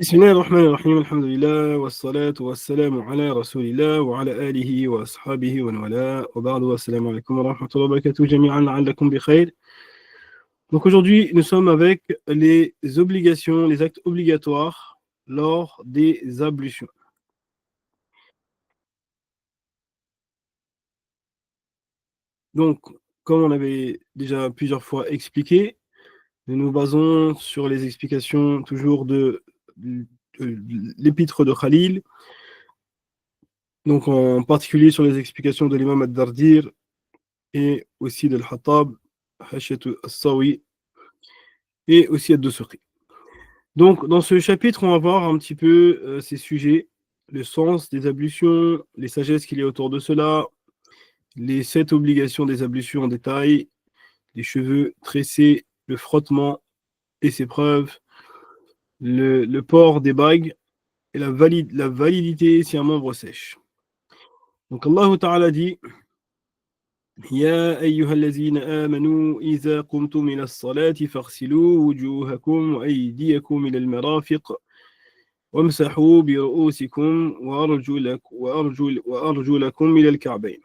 بسم الله الرحمن الرحيم الحمد لله والصلاة والسلام على رسول الله وعلى آله وأصحابه ومن والاه وبعد والسلام عليكم ورحمة الله وبركاته جميعا لعلكم بخير. Donc aujourd'hui, nous sommes avec les obligations, les actes obligatoires lors des ablutions. Donc, comme on avait déjà plusieurs fois expliqué, nous nous basons sur les explications toujours de l'épître de Khalil, donc en particulier sur les explications de l'imam ad-Dardir et aussi de l'Hattab, Hachatu al-Sawi et aussi ad-Dussuqi. Donc, dans ce chapitre, on va voir un petit peu ces sujets, le sens des ablutions, les sagesses qu'il y a autour de cela, les 7 obligations des ablutions en détail, les cheveux tressés, le frottement et ses preuves, le port des bagues et la validité si un membre sèche. Donc, Allah Ta'ala dit يا أيها الذين آمنوا إذا قمتم إلى الصلاة فاغسلوا وجوهكم وأيديكم إلى المرافق وامسحوا برؤوسكم وأرجلكم إلى الكعبين.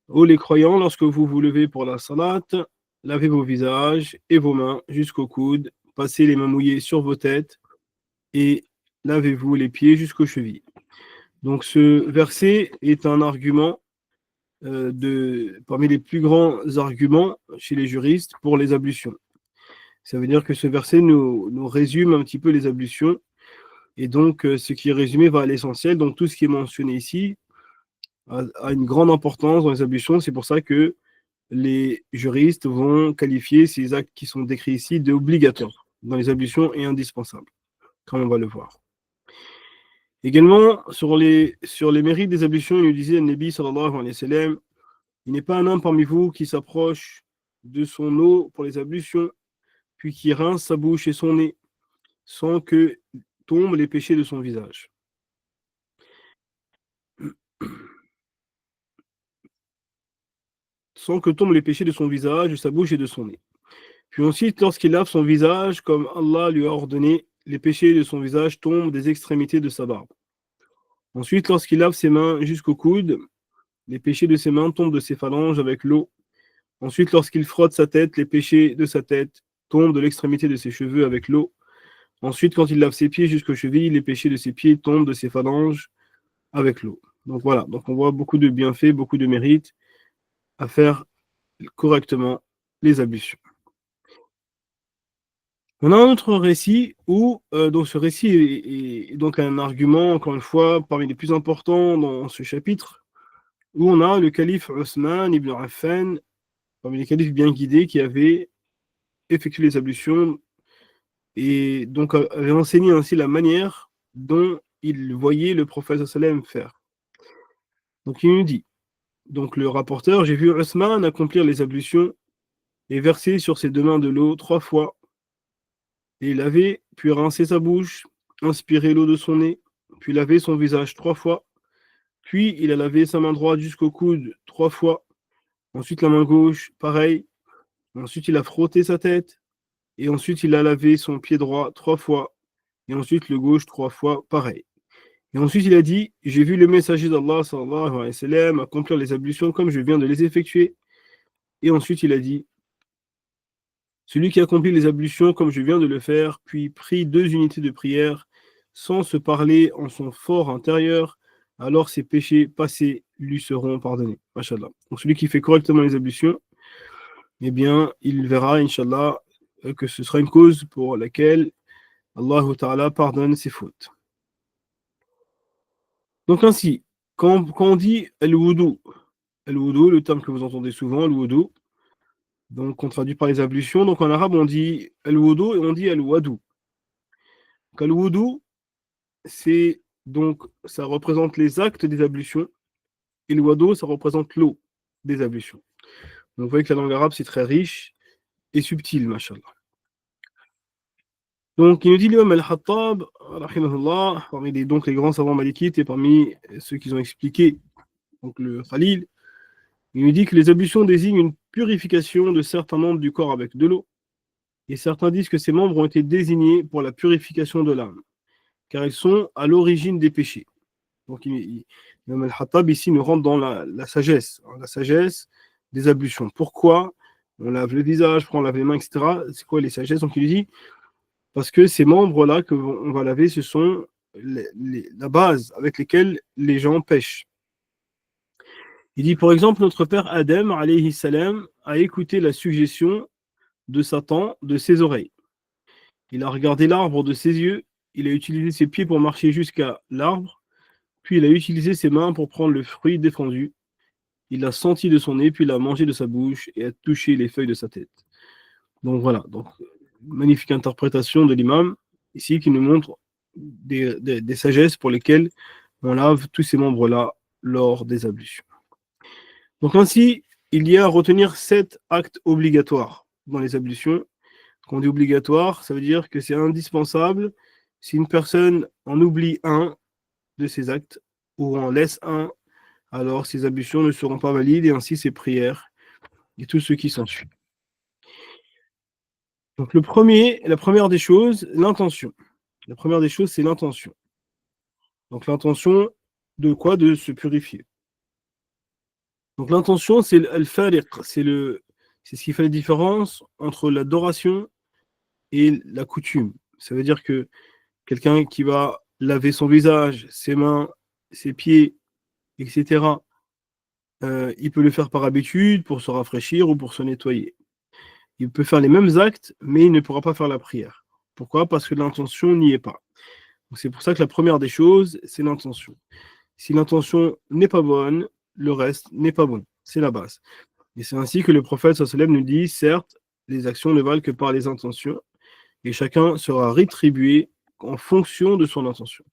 Ô les croyants, lorsque vous vous levez pour la salat, lavez vos visages et vos mains jusqu'aux coudes, passez les mains mouillées sur vos têtes et lavez-vous les pieds jusqu'aux chevilles. Donc ce verset est un argument parmi les plus grands arguments chez les juristes pour les ablutions. Ça veut dire que ce verset nous résume un petit peu les ablutions, et donc ce qui est résumé va à l'essentiel. Donc tout ce qui est mentionné ici a une grande importance dans les ablutions. C'est pour ça que les juristes vont qualifier ces actes qui sont décrits ici d'obligatoires dans les ablutions et indispensables, comme on va le voir. Également, sur les mérites des ablutions, il nous disait le Nabi sallallahu alayhi wa sallam, il n'est pas un homme parmi vous qui s'approche de son eau pour les ablutions, puis qui rince sa bouche et son nez, sans que tombent les péchés de son visage. Sans que tombent les péchés de son visage, de sa bouche et de son nez. Puis ensuite, lorsqu'il lave son visage, comme Allah lui a ordonné, les péchés de son visage tombent des extrémités de sa barbe. Ensuite, lorsqu'il lave ses mains jusqu'au coude, les péchés de ses mains tombent de ses phalanges avec l'eau. Ensuite, lorsqu'il frotte sa tête, les péchés de sa tête tombent de l'extrémité de ses cheveux avec l'eau. Ensuite, quand il lave ses pieds jusqu'aux chevilles, les péchés de ses pieds tombent de ses phalanges avec l'eau. Donc voilà, donc on voit beaucoup de bienfaits, beaucoup de mérites à faire correctement les ablutions. On a un autre récit où, donc ce récit est donc un argument, encore une fois, parmi les plus importants dans ce chapitre, où on a le calife Othman ibn Affan, parmi les califes bien guidés, qui avait effectué les ablutions et donc avait enseigné ainsi la manière dont il voyait le prophète sallam faire. Donc il nous dit, donc le rapporteur, j'ai vu Othman accomplir les ablutions et verser sur ses 2 mains de l'eau 3 fois, et laver, puis rincer sa bouche, inspirer l'eau de son nez, puis laver son visage 3 fois, puis il a lavé sa main droite jusqu'au coude 3 fois, ensuite la main gauche, pareil, ensuite il a frotté sa tête, et ensuite il a lavé son pied droit 3 fois, et ensuite le gauche 3 fois, pareil. Et ensuite il a dit, j'ai vu le messager d'Allah sallallahu alayhi wa sallam accomplir les ablutions comme je viens de les effectuer. Et ensuite il a dit, celui qui accomplit les ablutions comme je viens de le faire, puis prie 2 unités de prière, sans se parler en son fort intérieur, alors ses péchés passés lui seront pardonnés. Mashallah. Donc celui qui fait correctement les ablutions, eh bien, il verra, Inch'Allah, que ce sera une cause pour laquelle Allah Ta'ala pardonne ses fautes. Donc ainsi, quand on dit al-wudu, le terme que vous entendez souvent, al-wudu, donc on traduit par les ablutions, donc en arabe on dit al-wudu et on dit al-wadu. Al-wudu, c'est donc ça représente les actes des ablutions, et le wadu, ça représente l'eau des ablutions. Donc vous voyez que la langue arabe c'est très riche et subtil, mashallah. Donc il nous dit l'imam al-Hattab, rahimahullah, parmi les grands savants malikites et parmi ceux qui ont expliqué donc le Khalil, il nous dit que les ablutions désignent une purification de certains membres du corps avec de l'eau. Et certains disent que ces membres ont été désignés pour la purification de l'âme, car ils sont à l'origine des péchés. Donc, Imam al-Khattab ici nous rentre dans la sagesse, hein, la sagesse des ablutions. Pourquoi on lave le visage, pourquoi on lave les mains, etc. C'est quoi les sagesses? Donc, il dit, parce que ces membres-là qu'on va laver, ce sont la base avec lesquelles les gens pêchent. Il dit, par exemple, notre père Adam, alayhi salam, a écouté la suggestion de Satan de ses oreilles. Il a regardé l'arbre de ses yeux, il a utilisé ses pieds pour marcher jusqu'à l'arbre, puis il a utilisé ses mains pour prendre le fruit défendu. Il l'a senti de son nez, puis il l'a mangé de sa bouche et a touché les feuilles de sa tête. Donc voilà, donc magnifique interprétation de l'imam ici qui nous montre des sagesses pour lesquelles on lave tous ces membres-là lors des ablutions. Donc ainsi, il y a à retenir 7 actes obligatoires dans les ablutions. Quand on dit obligatoire, ça veut dire que c'est indispensable. Si une personne en oublie un de ces actes ou en laisse un, alors ces ablutions ne seront pas valides et ainsi ses prières et tout ce qui s'ensuit. Donc la première des choses, l'intention. La première des choses, c'est l'intention. Donc l'intention de quoi? De se purifier. Donc l'intention, c'est al-fariq, c'est ce qui fait la différence entre l'adoration et la coutume. Ça veut dire que quelqu'un qui va laver son visage, ses mains, ses pieds, etc., il peut le faire par habitude, pour se rafraîchir ou pour se nettoyer. Il peut faire les mêmes actes, mais il ne pourra pas faire la prière. Pourquoi? Parce que l'intention n'y est pas. C'est pour ça que la première des choses, c'est l'intention. Si l'intention n'est pas bonne, le reste n'est pas bon. C'est la base. Et c'est ainsi que le prophète sallam nous dit, certes, les actions ne valent que par les intentions, et chacun sera rétribué en fonction de son intention.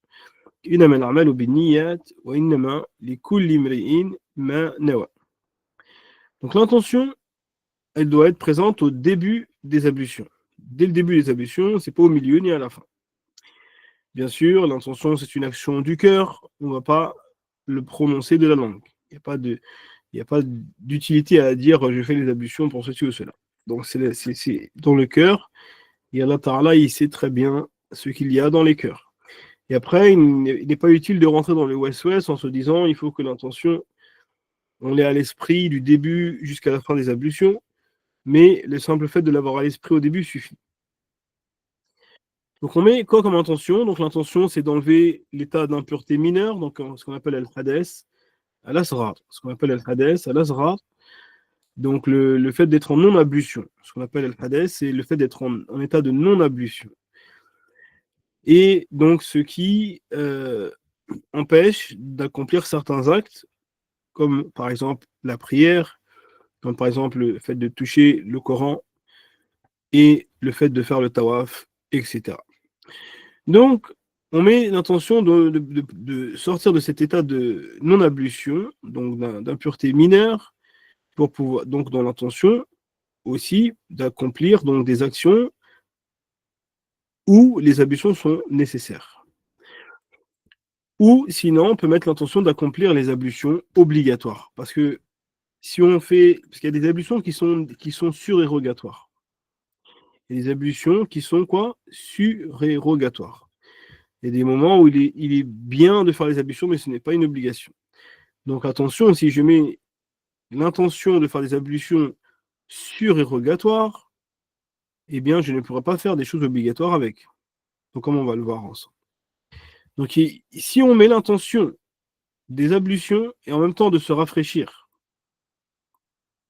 Donc l'intention, elle doit être présente au début des ablutions. Dès le début des ablutions, c'est pas au milieu ni à la fin. Bien sûr, l'intention, c'est une action du cœur, on ne va pas le prononcer de la langue. Il n'y a pas d'utilité à dire je fais les ablutions pour ceci ou cela. Donc c'est dans le cœur, et Allah Ta'ala, il sait très bien ce qu'il y a dans les cœurs. Et après, il n'est pas utile de rentrer dans le West-West en se disant il faut que l'intention, on l'ait à l'esprit du début jusqu'à la fin des ablutions, mais le simple fait de l'avoir à l'esprit au début suffit. Donc on met quoi comme intention? Donc l'intention, c'est d'enlever l'état d'impureté mineure, donc ce qu'on appelle al-hadès, al-asghar. Ce qu'on appelle al-hadès, al-asghar. Donc le fait d'être en non-ablution. Ce qu'on appelle al-hadès, c'est le fait d'être en état de non-ablution. Et donc ce qui empêche d'accomplir certains actes, comme par exemple la prière, comme par exemple le fait de toucher le Coran et le fait de faire le tawaf, etc. Donc, on met l'intention de sortir de cet état de non-ablution, donc d'impureté mineure, pour pouvoir, donc dans l'intention aussi d'accomplir donc des actions où les ablutions sont nécessaires. Ou sinon, on peut mettre l'intention d'accomplir les ablutions obligatoires. Parce que si on fait, parce qu'il y a des ablutions qui sont surérogatoires. Il y a des ablutions qui sont quoi? Surérogatoires. Il y a des moments où il est bien de faire les ablutions, mais ce n'est pas une obligation. Donc attention, si je mets l'intention de faire des ablutions surérogatoires, eh bien, je ne pourrai pas faire des choses obligatoires avec. Donc, comme on va le voir ensemble. Donc, si on met l'intention des ablutions et en même temps de se rafraîchir,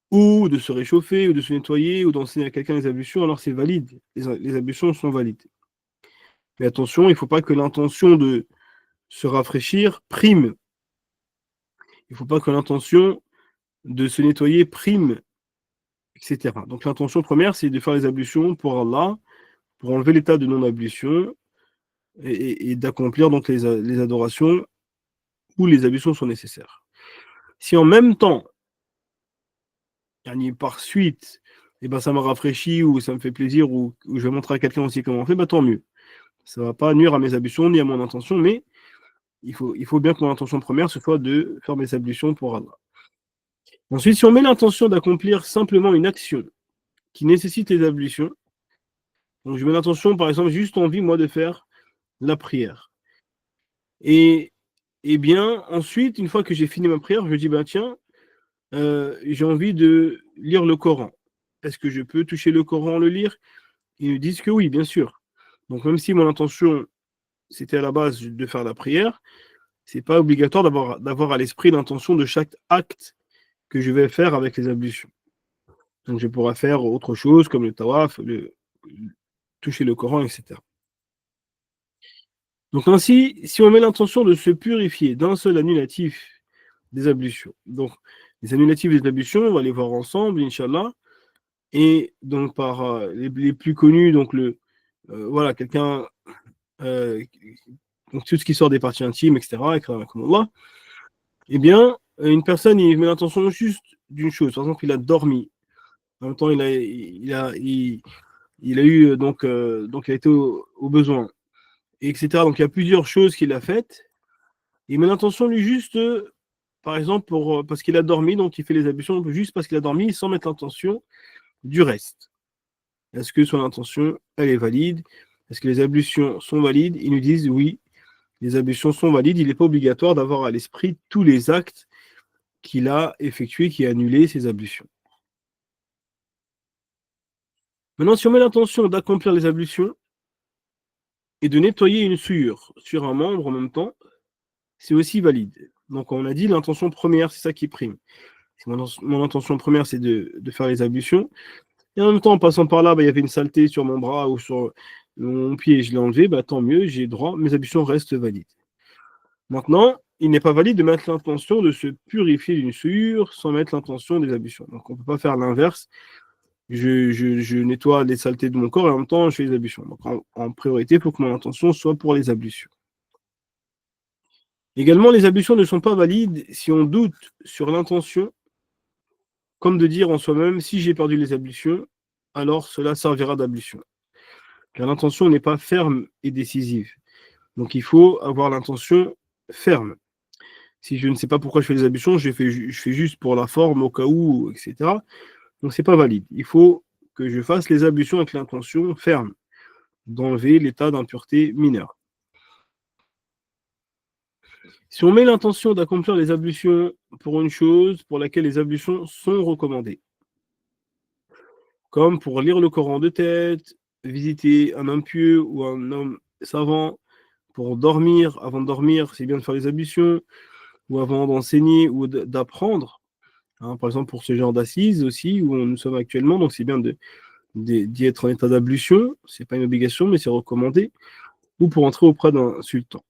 ou de se réchauffer, ou de se nettoyer, ou d'enseigner à quelqu'un les ablutions, alors c'est valide. Les ablutions sont valides. Mais attention, il ne faut pas que l'intention de se rafraîchir prime. Il ne faut pas que l'intention de se nettoyer prime, etc. Donc l'intention première, c'est de faire les ablutions pour Allah, pour enlever l'état de non-ablution et d'accomplir donc les adorations où les ablutions sont nécessaires. Si en même temps, par suite, eh ben, ça m'a rafraîchi ou ça me fait plaisir ou je vais montrer à quelqu'un aussi comment on fait, bah, tant mieux. Ça ne va pas nuire à mes ablutions ni à mon intention, mais il faut bien que mon intention première, ce soit de faire mes ablutions pour Allah. Ensuite, si on met l'intention d'accomplir simplement une action qui nécessite les ablutions, Donc, je mets l'intention, par exemple, juste envie, moi, de faire la prière. Et, et bien, ensuite, une fois que j'ai fini ma prière, je dis, ben tiens, j'ai envie de lire le Coran. Est-ce que je peux toucher le Coran, le lire? Ils me disent que oui, bien sûr. Donc, même si mon intention, c'était à la base de faire la prière, c'est pas obligatoire d'avoir à l'esprit l'intention de chaque acte que je vais faire avec les ablutions. Donc, je pourrais faire autre chose comme le tawaf, toucher le Coran, etc. Donc, ainsi, si on met l'intention de se purifier d'un seul annulatif des ablutions, donc les annulatifs des ablutions, on va les voir ensemble, Inch'Allah. Et donc, par les plus connus, donc voilà, quelqu'un, euh, donc tout ce qui sort des parties intimes, etc., comme Allah, eh bien, une personne, il met l'intention juste d'une chose. Par exemple, il a dormi. En même temps, il a eu, donc il a été au besoin, etc. Donc, il y a plusieurs choses qu'il a faites. Il met l'intention, lui, juste, par exemple, parce qu'il a dormi, donc il fait les ablutions, juste parce qu'il a dormi, sans mettre l'intention du reste. Est-ce que son intention, elle est valide? Est-ce que les ablutions sont valides? Ils nous disent oui, les ablutions sont valides. Il n'est pas obligatoire d'avoir à l'esprit tous les actes qu'il a effectués, qui a annulé ses ablutions. Maintenant, si on met l'intention d'accomplir les ablutions et de nettoyer une souillure sur un membre en même temps, c'est aussi valide. Donc, on a dit l'intention première, c'est ça qui prime. Si mon intention première, c'est de faire les ablutions. Et en même temps, en passant par là, il y avait une saleté sur mon bras ou sur mon pied et je l'ai enlevé, tant mieux, j'ai droit, mes ablutions restent valides. Maintenant, il n'est pas valide de mettre l'intention de se purifier d'une souillure sans mettre l'intention des ablutions. Donc, on ne peut pas faire l'inverse. Je nettoie les saletés de mon corps et en même temps, je fais les ablutions. Donc, en priorité, il faut que mon intention soit pour les ablutions. Également, les ablutions ne sont pas valides si on doute sur l'intention, comme de dire en soi-même, si j'ai perdu les ablutions, alors cela servira d'ablution. Car l'intention n'est pas ferme et décisive. Donc, il faut avoir l'intention ferme. Si je ne sais pas pourquoi je fais les ablutions, je fais juste pour la forme, au cas où, etc. Donc, c'est pas valide. Il faut que je fasse les ablutions avec l'intention ferme d'enlever l'état d'impureté mineure. Si on met l'intention d'accomplir les ablutions pour une chose pour laquelle les ablutions sont recommandées, comme pour lire le Coran de tête, visiter un homme pieux ou un homme savant, pour dormir, avant de dormir, c'est bien de faire les ablutions, ou avant d'enseigner ou d'apprendre, hein, par exemple pour ce genre d'assises aussi, où nous sommes actuellement, donc c'est bien d'y être en état d'ablution, c'est pas une obligation, mais c'est recommandé, ou pour entrer auprès d'un sultan.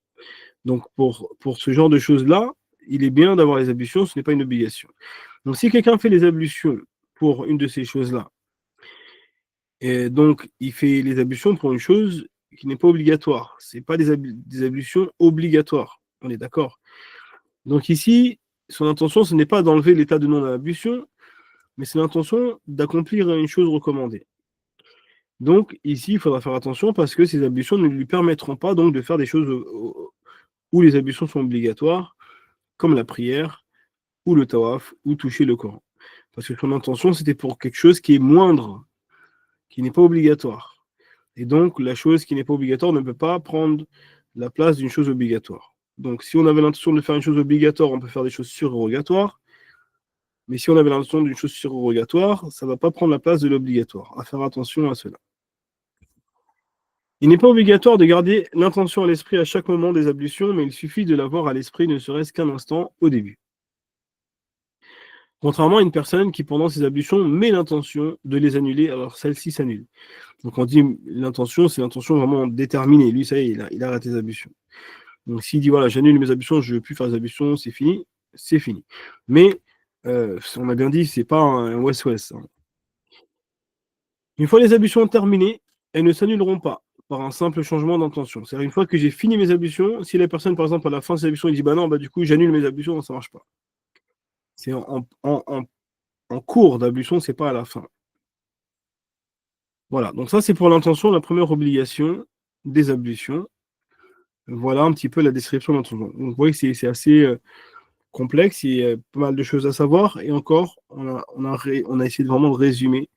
Donc pour ce genre de choses-là, il est bien d'avoir les ablutions, ce n'est pas une obligation. Donc si quelqu'un fait les ablutions pour une de ces choses-là, et donc il fait les ablutions pour une chose qui n'est pas obligatoire, c'est pas des ablutions obligatoires, on est d'accord. Donc ici, son intention, ce n'est pas d'enlever l'état de non-ablution, mais c'est l'intention d'accomplir une chose recommandée. Donc ici, il faudra faire attention parce que ces ablutions ne lui permettront pas donc de faire des choses où les ablutions sont obligatoires, comme la prière, ou le tawaf, ou toucher le Coran. Parce que son intention, c'était pour quelque chose qui est moindre, qui n'est pas obligatoire. Et donc, la chose qui n'est pas obligatoire ne peut pas prendre la place d'une chose obligatoire. Donc, si on avait l'intention de faire une chose obligatoire, on peut faire des choses surérogatoires. Mais si on avait l'intention d'une chose surrogatoire, ça ne va pas prendre la place de l'obligatoire. À faire attention à cela. Il n'est pas obligatoire de garder l'intention à l'esprit à chaque moment des ablutions, mais il suffit de l'avoir à l'esprit ne serait-ce qu'un instant au début. Contrairement à une personne qui, pendant ses ablutions, met l'intention de les annuler, alors celle-ci s'annule. Donc on dit l'intention, c'est l'intention vraiment déterminée. Lui, ça y est, il arrête les ablutions. Donc s'il dit, voilà, j'annule mes ablutions, je ne veux plus faire les ablutions, c'est fini, c'est fini. Mais, on a bien dit, c'est pas un West-West. Hein. Une fois les ablutions terminées, elles ne s'annuleront pas par un simple changement d'intention. C'est-à-dire une fois que j'ai fini mes ablutions, si la personne, par exemple, à la fin de ses ablutions, il dit bah non, du coup, j'annule mes ablutions, ça ne marche pas. C'est en cours d'ablution, c'est pas à la fin. Voilà, donc ça, c'est pour l'intention, la première obligation des ablutions. Voilà un petit peu la description de l'intention. Donc, vous voyez que c'est assez complexe, il y a pas mal de choses à savoir, et encore, on a essayé de vraiment de résumer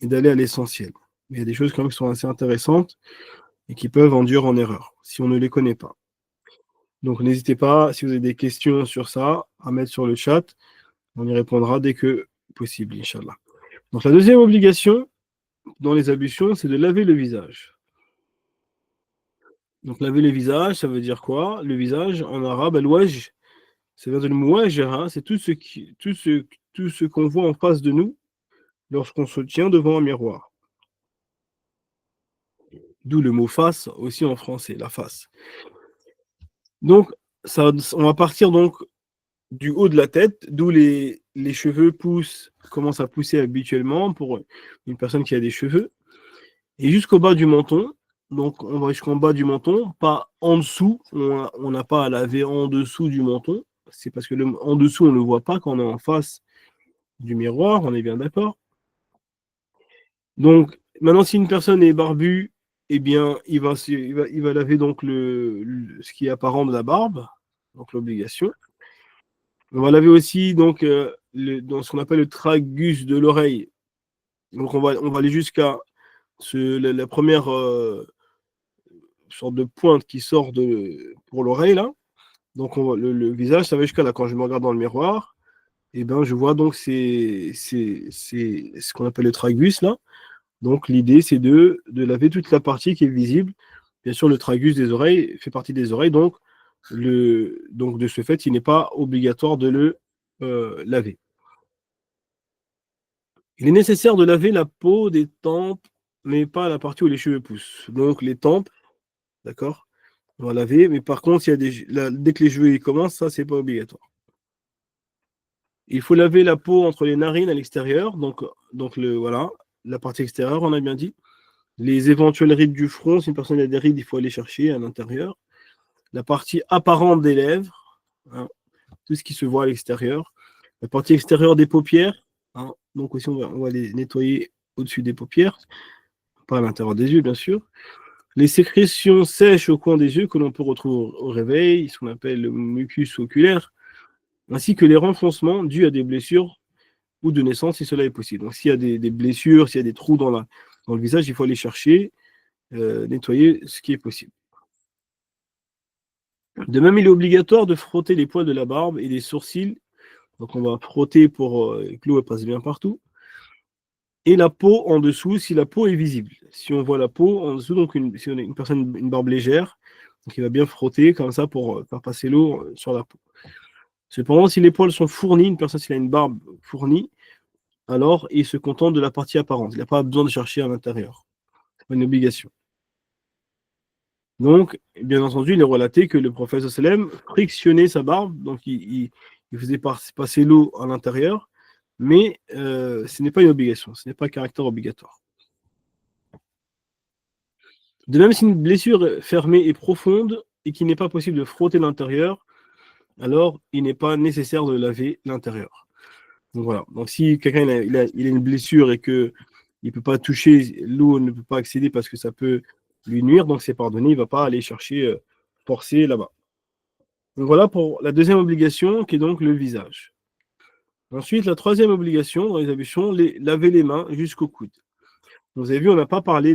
et d'aller à l'essentiel. Mais il y a des choses quand même qui sont assez intéressantes et qui peuvent induire en erreur si on ne les connaît pas. Donc n'hésitez pas, si vous avez des questions sur ça, à mettre sur le chat. On y répondra dès que possible, Inch'Allah. Donc la deuxième obligation dans les ablutions, c'est de laver le visage. Donc laver le visage, ça veut dire quoi? Le visage, en arabe, al-wajh, ça veut dire le muwajjaha, c'est tout ce qu'on voit en face de nous lorsqu'on se tient devant un miroir. D'où le mot face aussi en français, la face. Donc, on va partir donc du haut de la tête, d'où les cheveux commencent à pousser habituellement pour une personne qui a des cheveux, et jusqu'au bas du menton. Donc, on va jusqu'en bas du menton, pas en dessous. On n'a pas à laver en dessous du menton. C'est parce que en dessous, on ne le voit pas quand on est en face du miroir, on est bien d'accord. Donc, maintenant, si une personne est barbue, eh bien, il va laver donc ce qui est apparent de la barbe, donc l'obligation. On va laver aussi donc, dans ce qu'on appelle le tragus de l'oreille. Donc, on va aller jusqu'à la première sorte de pointe qui sort pour l'oreille, là. Donc, le visage, ça va jusqu'à là. Quand je me regarde dans le miroir, eh ben, je vois donc c'est ce qu'on appelle le tragus, là. Donc, l'idée, c'est de laver toute la partie qui est visible. Bien sûr, le tragus des oreilles fait partie des oreilles, donc de ce fait, il n'est pas obligatoire de le laver. Il est nécessaire de laver la peau des tempes, mais pas la partie où les cheveux poussent. Donc, les tempes, d'accord, on va laver, mais par contre, dès que les cheveux y commencent, ça, c'est pas obligatoire. Il faut laver la peau entre les narines à l'extérieur, donc voilà, la partie extérieure, on a bien dit. Les éventuelles rides du front, si une personne a des rides, il faut aller chercher à l'intérieur. La partie apparente des lèvres, hein, tout ce qui se voit à l'extérieur. La partie extérieure des paupières, hein, donc aussi on va les nettoyer au-dessus des paupières, pas à l'intérieur des yeux bien sûr. Les sécrétions sèches au coin des yeux que l'on peut retrouver au réveil, ce qu'on appelle le mucus oculaire, ainsi que les renfoncements dus à des blessures ou de naissance si cela est possible. Donc s'il y a des blessures, s'il y a des trous dans le visage, il faut aller chercher, nettoyer ce qui est possible. De même, il est obligatoire de frotter les poils de la barbe et des sourcils. Donc, on va frotter pour que l'eau passe bien partout. Et la peau en dessous, si la peau est visible. Si on voit la peau en dessous, donc si on a une personne, une barbe légère, donc il va bien frotter comme ça pour faire passer l'eau sur la peau. Cependant, si les poils sont fournis, une personne s'il a une barbe fournie, alors il se contente de la partie apparente. Il n'a pas besoin de chercher à l'intérieur. C'est pas une obligation. Donc, bien entendu, il est relaté que le prophète sallam frictionnait sa barbe, donc il faisait passer l'eau à l'intérieur, mais ce n'est pas une obligation, ce n'est pas un caractère obligatoire. De même, si une blessure fermée est profonde et qu'il n'est pas possible de frotter l'intérieur, alors il n'est pas nécessaire de laver l'intérieur. Donc voilà. Donc si quelqu'un il a une blessure et que il peut pas toucher, l'eau ne peut pas accéder parce que ça peut lui nuire, donc c'est pardonné, il ne va pas aller chercher forcer là-bas. Donc voilà pour la deuxième obligation qui est donc le visage. Ensuite, la troisième obligation dans les ablutions, laver les mains jusqu'au coude. Donc, vous avez vu, on n'a pas parlé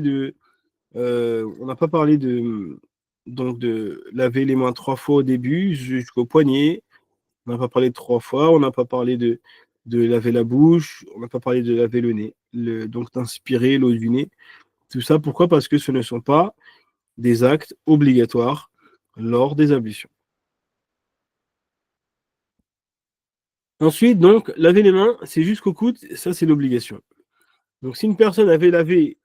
donc de laver les mains 3 fois au début jusqu'au poignet. On n'a pas parlé de 3 fois. On n'a pas parlé de laver la bouche. On n'a pas parlé de laver le nez. Donc d'inspirer l'eau du nez. Tout ça, pourquoi? Parce que ce ne sont pas des actes obligatoires lors des ablutions. Ensuite, donc, laver les mains, c'est jusqu'au coude, ça c'est l'obligation. Donc, si une personne avait lavé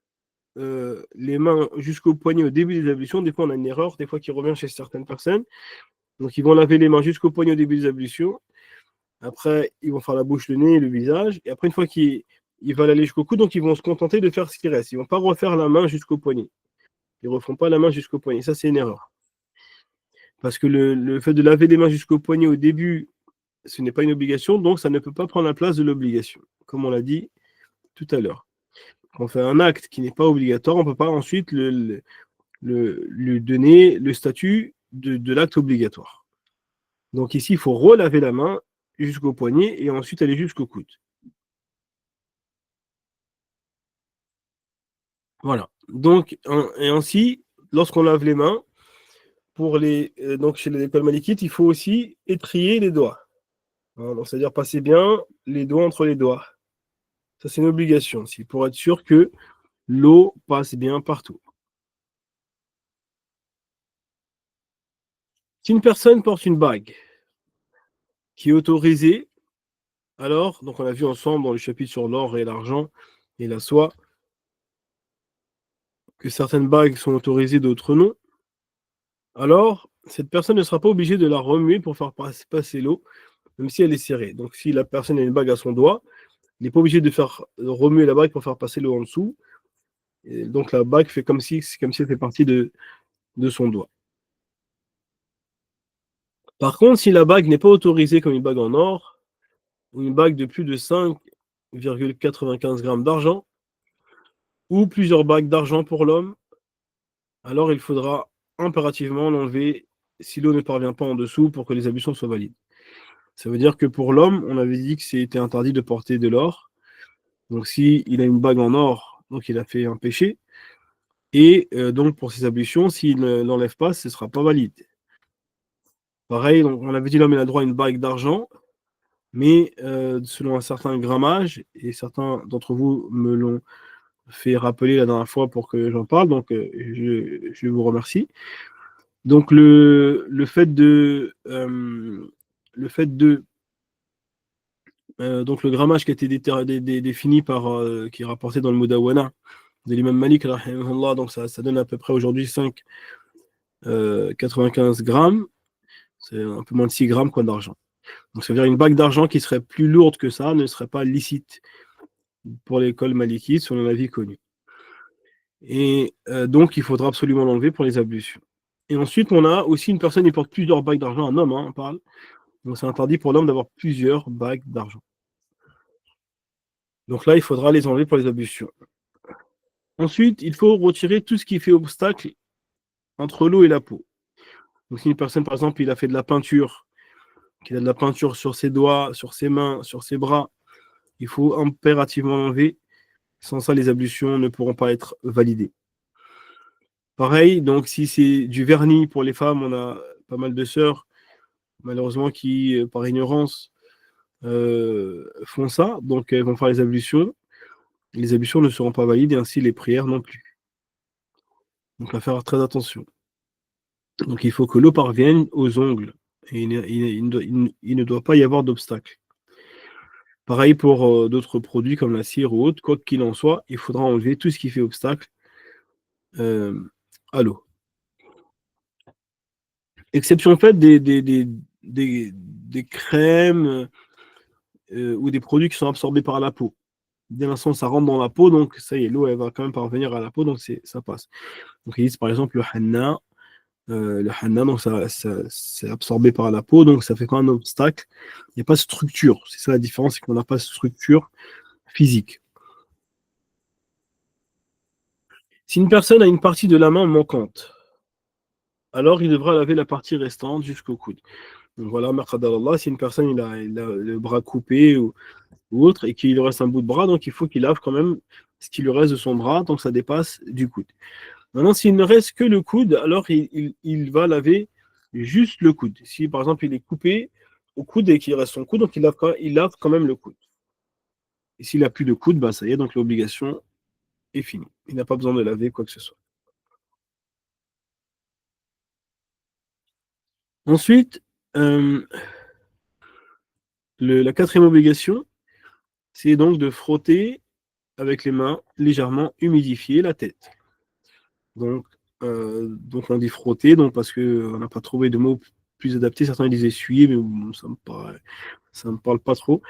les mains jusqu'au poignet au début des ablutions, des fois on a une erreur, des fois qui revient chez certaines personnes. Donc, ils vont laver les mains jusqu'au poignet au début des ablutions. Après, ils vont faire la bouche, le nez, le visage. Et après, une fois qu'ils veulent aller jusqu'au coude, donc ils vont se contenter de faire ce qui reste. Ils ne vont pas refaire la main jusqu'au poignet. Ils ne refont pas la main jusqu'au poignet. Ça, c'est une erreur. Parce que le fait de laver les mains jusqu'au poignet au début, ce n'est pas une obligation, donc ça ne peut pas prendre la place de l'obligation, comme on l'a dit tout à l'heure. Quand on fait un acte qui n'est pas obligatoire, on ne peut pas ensuite lui donner le statut de l'acte obligatoire. Donc ici, il faut relaver la main jusqu'au poignet et ensuite aller jusqu'au coude. Voilà. Donc, et ainsi, lorsqu'on lave les mains, donc chez l'école malikite, il faut aussi étriller les doigts. Hein, donc, c'est-à-dire passer bien les doigts entre les doigts. Ça, c'est une obligation aussi, pour être sûr que l'eau passe bien partout. Si une personne porte une bague qui est autorisée, alors, donc on a vu ensemble dans le chapitre sur l'or et l'argent et la soie, que certaines bagues sont autorisées, d'autres non, alors cette personne ne sera pas obligée de la remuer pour faire passer l'eau, même si elle est serrée. Donc si la personne a une bague à son doigt, il n'est pas obligé de faire remuer la bague pour faire passer l'eau en dessous. Et donc la bague fait comme si elle fait partie de son doigt. Par contre, si la bague n'est pas autorisée comme une bague en or, ou une bague de plus de 5,95 grammes d'argent, ou plusieurs bagues d'argent pour l'homme, alors il faudra impérativement l'enlever si l'eau ne parvient pas en dessous pour que les ablutions soient valides. Ça veut dire que pour l'homme, on avait dit que c'était interdit de porter de l'or. Donc s'il a une bague en or, donc il a fait un péché. Et donc pour ses ablutions, s'il ne l'enlève pas, ce ne sera pas valide. Pareil, donc on avait dit l'homme a le droit à une bague d'argent, mais selon un certain grammage, et certains d'entre vous me l'ont fait rappeler la dernière fois pour que j'en parle, donc je vous remercie. Donc le fait de donc le grammage qui a été défini qui est rapporté dans le Mudawana de l'imam Malik, donc ça donne à peu près aujourd'hui 5,95 grammes, c'est un peu moins de 6 grammes quoi, d'argent. Donc ça veut dire une bague d'argent qui serait plus lourde que ça ne serait pas licite pour l'école malikite, selon l'avis connu. Et donc il faudra absolument l'enlever pour les ablutions. Et ensuite, on a aussi une personne qui porte plusieurs bagues d'argent, un homme, hein, on parle. Donc c'est interdit pour l'homme d'avoir plusieurs bagues d'argent. Donc là, il faudra les enlever pour les ablutions. Ensuite, il faut retirer tout ce qui fait obstacle entre l'eau et la peau. Donc si une personne, par exemple, il a fait de la peinture, qu'il a de la peinture sur ses doigts, sur ses mains, sur ses bras, il faut impérativement l'enlever. Sans ça, les ablutions ne pourront pas être validées. Pareil, donc si c'est du vernis pour les femmes, on a pas mal de sœurs, malheureusement, qui, par ignorance, font ça. Donc elles vont faire les ablutions. Les ablutions ne seront pas valides et ainsi les prières non plus. Donc à faire très attention. Donc il faut que l'eau parvienne aux ongles. Et il ne doit pas y avoir d'obstacle. Pareil pour d'autres produits comme la cire ou autre, quoi qu'il en soit, il faudra enlever tout ce qui fait obstacle à l'eau. Exception faite des crèmes ou des produits qui sont absorbés par la peau. Dès l'instant où ça rentre dans la peau, donc ça y est, l'eau elle va quand même parvenir à la peau, donc ça passe. Donc ils disent par exemple le hanna, donc c'est absorbé par la peau, donc ça fait pas un obstacle. Il n'y a pas de structure. C'est ça la différence, c'est qu'on n'a pas de structure physique. Si une personne a une partie de la main manquante, alors il devra laver la partie restante jusqu'au coude. Donc voilà, Allah, si une personne il a le bras coupé ou autre et qu'il lui reste un bout de bras, donc il faut qu'il lave quand même ce qui lui reste de son bras tant que ça dépasse du coude. Maintenant, s'il ne reste que le coude, alors il va laver juste le coude. Si par exemple il est coupé au coude et qu'il reste son coude, donc il lave quand même le coude. Et s'il n'a plus de coude, bah, ça y est, donc l'obligation est finie. Il n'a pas besoin de laver quoi que ce soit. Ensuite, euh, la quatrième obligation, c'est donc de frotter avec les mains légèrement humidifier la tête. Donc on dit frotter, donc parce qu'on n'a pas trouvé de mots plus adaptés. Certains disent essuyer, mais bon, ça me parle pas trop.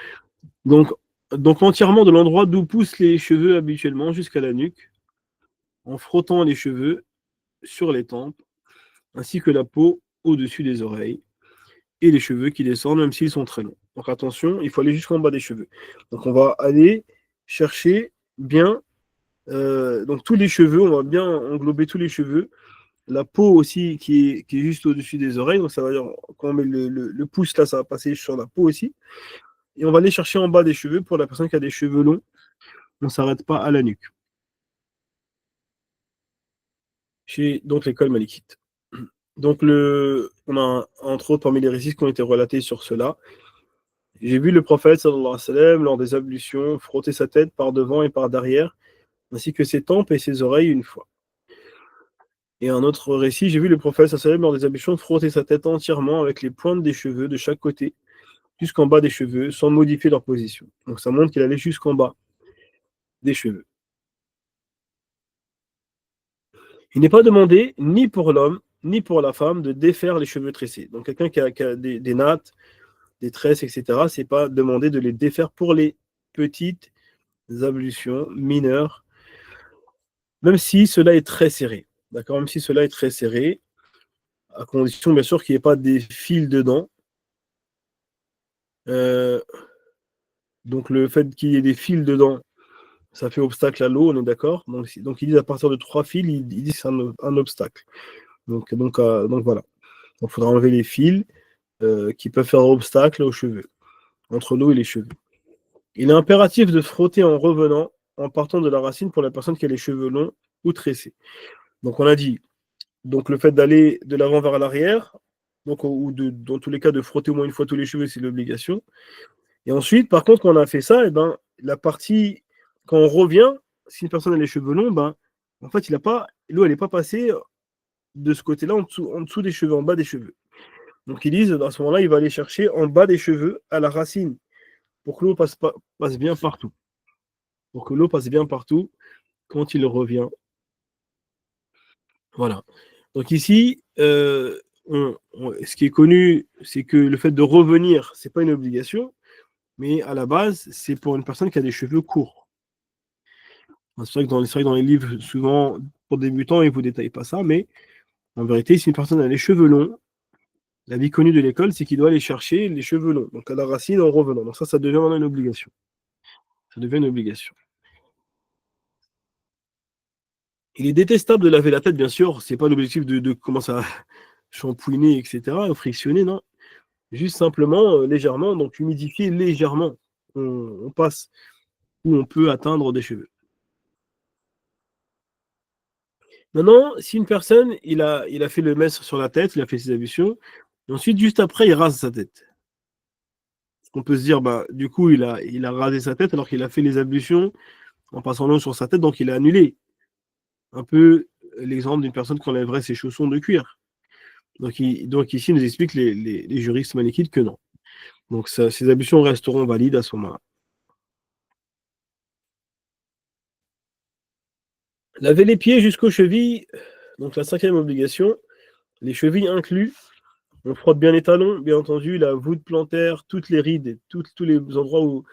Donc, donc entièrement de l'endroit d'où poussent les cheveux habituellement jusqu'à la nuque, en frottant les cheveux sur les tempes, ainsi que la peau au-dessus des oreilles, et les cheveux qui descendent, même s'ils sont très longs. Donc attention, il faut aller jusqu'en bas des cheveux. Donc on va aller chercher bien donc tous les cheveux, on va bien englober tous les cheveux. La peau aussi qui est juste au-dessus des oreilles, donc ça va dire quand on met le pouce là, ça va passer sur la peau aussi. Et on va aller chercher en bas des cheveux pour la personne qui a des cheveux longs. On ne s'arrête pas à la nuque. chez donc l'école malikite. Donc on a entre autres parmi les récits qui ont été relatés sur cela. J'ai vu le prophète sallallahu alayhi wa sallam lors des ablutions frotter sa tête par devant et par derrière, ainsi que ses tempes et ses oreilles une fois. Et un autre récit, j'ai vu le prophète sallallahu alayhi wa sallam lors des ablutions frotter sa tête entièrement avec les pointes des cheveux de chaque côté jusqu'en bas des cheveux sans modifier leur position. Donc ça montre qu'il allait jusqu'en bas des cheveux. Il n'est pas demandé ni pour l'homme ni pour la femme de défaire les cheveux tressés. Donc quelqu'un qui a des nattes, des tresses, etc., c'est pas demandé de les défaire pour les petites ablutions mineures, même si cela est très serré. D'accord, même si cela est très serré, à condition bien sûr qu'il n'y ait pas des fils dedans. Donc le fait qu'il y ait des fils dedans, ça fait obstacle à l'eau, on est d'accord. Donc ils disent à partir de 3 fils, ils disent que c'est un obstacle. Donc voilà. Donc il faudra enlever les fils qui peuvent faire obstacle aux cheveux, entre l'eau et les cheveux. Il est impératif de frotter en revenant, en partant de la racine pour la personne qui a les cheveux longs ou tressés. Donc on a dit, donc le fait d'aller de l'avant vers l'arrière, donc, dans tous les cas de frotter au moins une fois tous les cheveux, c'est l'obligation. Et ensuite, par contre, quand on a fait ça, la partie, quand on revient, si une personne a les cheveux longs, en fait, l'eau, elle n'est pas passée de ce côté-là, en dessous des cheveux, en bas des cheveux. Donc ils disent, à ce moment-là, il va aller chercher en bas des cheveux, à la racine, pour que l'eau passe bien partout. Pour que l'eau passe bien partout quand il revient. Voilà. Donc ici, ce qui est connu, c'est que le fait de revenir, c'est pas une obligation, mais à la base, c'est pour une personne qui a des cheveux courts. C'est vrai que dans les livres, souvent, pour débutants, ils ne vous détaillent pas ça, mais en vérité, si une personne a les cheveux longs, la vie connue de l'école, c'est qu'il doit aller chercher les cheveux longs, donc à la racine en revenant. Donc ça devient maintenant une obligation. Ça devient une obligation. Il est détestable de laver la tête, bien sûr. C'est pas l'objectif de commencer à shampouiner, etc., frictionner, non. Juste simplement, légèrement, donc humidifier légèrement. On passe où on peut atteindre des cheveux. Maintenant, si une personne, il a fait le mestre sur la tête, il a fait ses ablutions, et ensuite, juste après, il rase sa tête. On peut se dire, du coup, il a rasé sa tête alors qu'il a fait les ablutions en passant l'eau sur sa tête, donc il a annulé. Un peu l'exemple d'une personne qui enlèverait ses chaussons de cuir. Donc ici, il nous explique les juristes malékites que non. Donc ces ablutions resteront valides à ce moment-là. Laver les pieds jusqu'aux chevilles, donc la 5e obligation, les chevilles inclus. On frotte bien les talons, bien entendu, la voûte plantaire, toutes les rides, tous les endroits où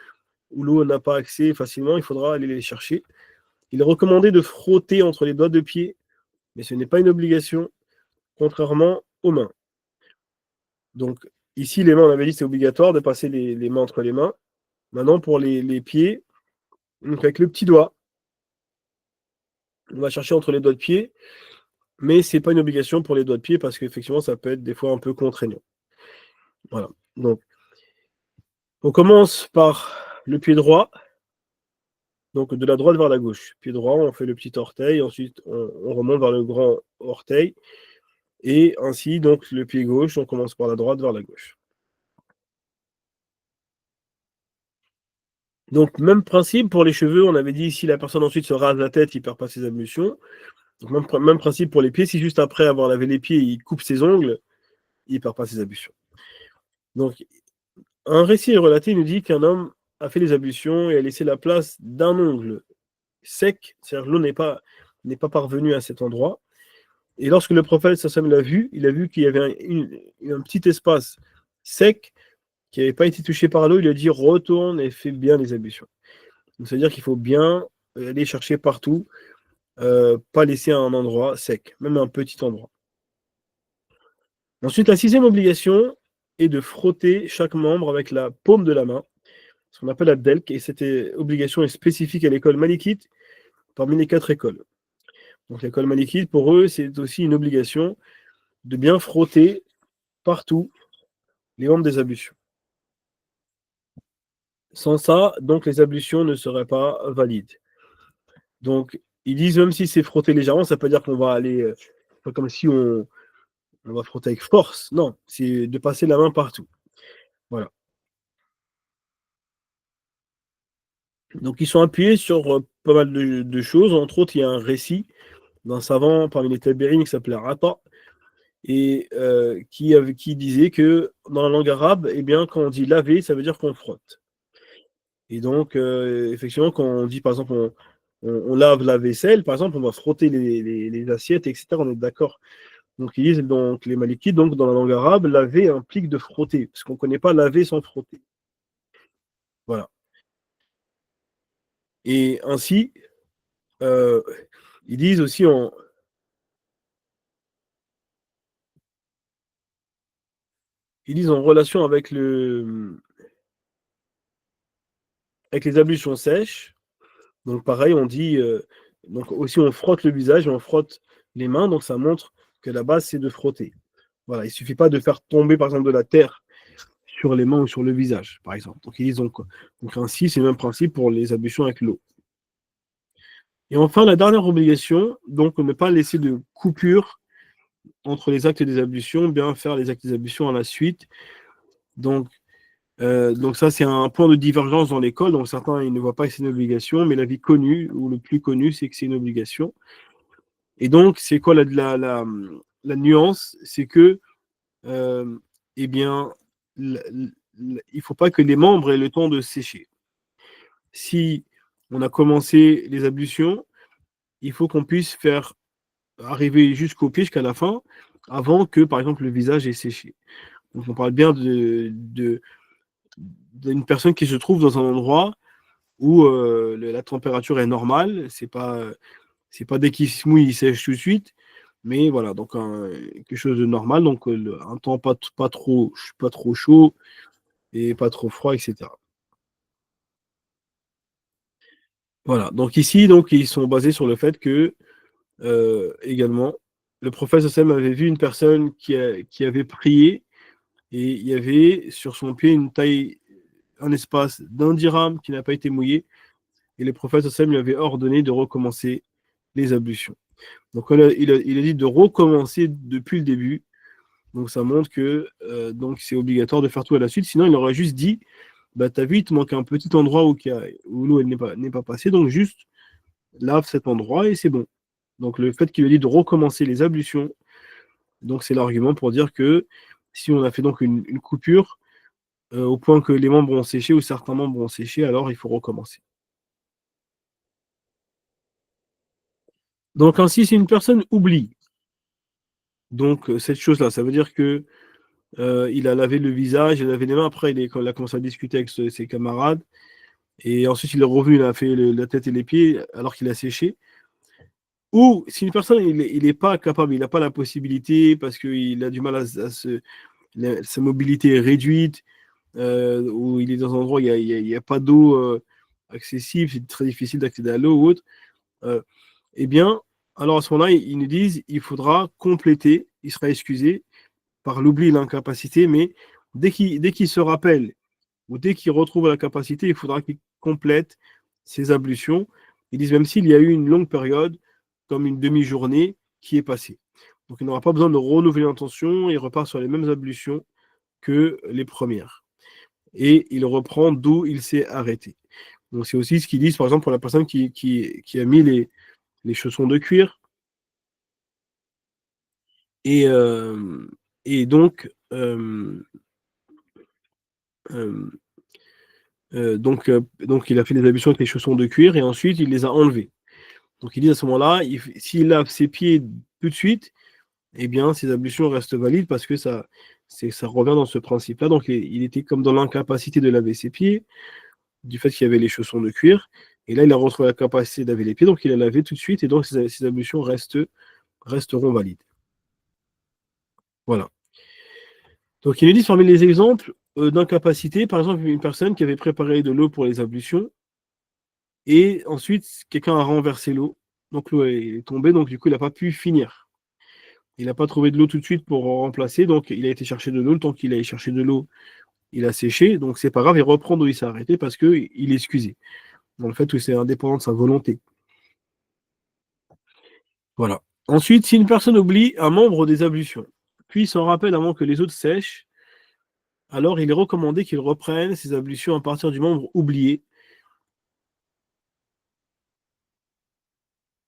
l'eau n'a pas accès facilement, il faudra aller les chercher. Il est recommandé de frotter entre les doigts de pied, mais ce n'est pas une obligation, contrairement aux mains. Donc ici, les mains, on avait dit c'est obligatoire de passer les mains entre les mains. Maintenant, pour les pieds, donc avec le petit doigt, on va chercher entre les doigts de pied, mais ce n'est pas une obligation pour les doigts de pied parce qu'effectivement, ça peut être des fois un peu contraignant. Voilà. Donc, on commence par le pied droit, donc de la droite vers la gauche. Pied droit, on fait le petit orteil, ensuite on remonte vers le grand orteil, et ainsi, donc le pied gauche, on commence par la droite vers la gauche. Donc, même principe pour les cheveux, on avait dit si la personne ensuite se rase la tête, il ne perd pas ses ablutions. Donc, même principe pour les pieds, si juste après avoir lavé les pieds, il coupe ses ongles, il ne perd pas ses ablutions. Donc, un récit relaté nous dit qu'un homme a fait les ablutions et a laissé la place d'un ongle sec, c'est-à-dire que l'eau n'est pas parvenue à cet endroit. Et lorsque le prophète Sassam l'a vu, il a vu qu'il y avait un petit espace sec qui n'avait pas été touché par l'eau. Il a dit retourne et fais bien les ablutions. Donc, c'est-à-dire qu'il faut bien aller chercher partout, pas laisser un endroit sec, même un petit endroit. Ensuite, la 6e obligation est de frotter chaque membre avec la paume de la main, ce qu'on appelle la delk, et cette obligation est spécifique à l'école malikite parmi les 4 écoles. Donc l'école malikite, pour eux, c'est aussi une obligation de bien frotter partout les membres des ablutions. Sans ça, donc les ablutions ne seraient pas valides. Donc ils disent même si c'est frotter légèrement, ça peut dire qu'on va aller, pas comme si on va frotter avec force. Non, c'est de passer la main partout. Voilà. Donc ils sont appuyés sur pas mal de choses. Entre autres, il y a un récit d'un savant parmi les Tabérines qui s'appelait Rata et qui disait que dans la langue arabe, eh bien, quand on dit laver, ça veut dire qu'on frotte. Et donc, effectivement, quand on dit, par exemple, on lave la vaisselle, par exemple, on va frotter les assiettes, etc. On est d'accord. Donc, ils disent, donc, les Malikites, donc, dans la langue arabe, laver implique de frotter, parce qu'on ne connaît pas laver sans frotter. Voilà. Et ainsi, euh, ils disent aussi, ils disent en relation avec les ablutions sèches, donc pareil, on dit, donc aussi on frotte le visage et on frotte les mains, donc ça montre que la base c'est de frotter. Voilà, il ne suffit pas de faire tomber par exemple de la terre sur les mains ou sur le visage, par exemple. Donc ils disent donc ainsi, c'est le même principe pour les ablutions avec l'eau. Et enfin, la dernière obligation, donc ne pas laisser de coupure entre les actes des ablutions, bien faire les actes des ablutions à la suite. Donc, donc ça, c'est un point de divergence dans l'école. Donc certains, ils ne voient pas que c'est une obligation, mais l'avis connu, ou le plus connu, c'est que c'est une obligation. Et donc, c'est quoi la nuance? C'est que, euh, eh bien, il ne faut pas que les membres aient le temps de sécher. Si on a commencé les ablutions, il faut qu'on puisse faire arriver jusqu'au pied, jusqu'à la fin, avant que, par exemple, le visage ait séché. Donc, on parle bien d'une personne qui se trouve dans un endroit où la température est normale. C'est pas dès qu'il se mouille, il sèche tout de suite. Mais voilà, donc quelque chose de normal. Donc, un temps pas trop chaud et pas trop froid, etc. Voilà. Donc, ici, donc, ils sont basés sur le fait que, également, le prophète Sam avait vu une personne qui avait prié et il y avait sur son pied un espace d'un dirham qui n'a pas été mouillé. Et le prophète Sam lui avait ordonné de recommencer les ablutions. Donc il a dit de recommencer depuis le début. Donc ça montre que donc c'est obligatoire de faire tout à la suite. Sinon, il aurait juste dit, bah t'as vu, il te manque un petit endroit où l'eau n'est pas passée. Donc juste lave cet endroit et c'est bon. Donc le fait qu'il ait dit de recommencer les ablutions, donc c'est l'argument pour dire que si on a fait donc une coupure au point que les membres ont séché ou certains membres ont séché, alors il faut recommencer. Donc ainsi, si une personne oublie donc cette chose-là, ça veut dire que il a lavé le visage, il a lavé les mains. Après, quand il a commencé à discuter avec ses camarades. Et ensuite, il est revenu, il a fait la tête et les pieds alors qu'il a séché. Ou si une personne, il est pas capable, il n'a pas la possibilité parce qu'il a du mal sa mobilité est réduite, ou il est dans un endroit où il y a pas d'eau accessible, c'est très difficile d'accéder à l'eau ou autre. euh, eh bien, alors à ce moment-là, ils nous disent il faudra compléter, il sera excusé par l'oubli et l'incapacité, mais dès qu'il se rappelle ou dès qu'il retrouve la capacité, il faudra qu'il complète ses ablutions. Ils disent même s'il y a eu une longue période, comme une demi-journée, qui est passée. Donc il n'aura pas besoin de renouveler l'intention, il repart sur les mêmes ablutions que les premières. Et il reprend d'où il s'est arrêté. Donc c'est aussi ce qu'ils disent, par exemple, pour la personne qui a mis les chaussons de cuir. Et, et euh, donc il a fait des ablutions avec les chaussons de cuir et ensuite il les a enlevés. Donc il dit à ce moment-là, s'il lave ses pieds tout de suite, eh bien ses ablutions restent valides parce que ça revient dans ce principe-là. Donc il était comme dans l'incapacité de laver ses pieds du fait qu'il y avait les chaussons de cuir. Et là, il a retrouvé la capacité de laver les pieds, donc il a lavé tout de suite et donc ses ablutions resteront valides. Voilà. Donc il nous dit parmi les exemples d'incapacité, par exemple une personne qui avait préparé de l'eau pour les ablutions et ensuite quelqu'un a renversé l'eau. Donc l'eau est tombée, donc du coup il n'a pas pu finir. Il n'a pas trouvé de l'eau tout de suite pour remplacer, donc il a été chercher de l'eau. Le temps qu'il a cherché de l'eau, il a séché, donc c'est pas grave, il reprend d'où il s'est arrêté parce qu'il est excusé. Dans le fait où c'est indépendant de sa volonté. Voilà. Ensuite, si une personne oublie un membre des ablutions, puis s'en rappelle avant que les autres sèchent, alors il est recommandé qu'il reprenne ses ablutions à partir du membre oublié,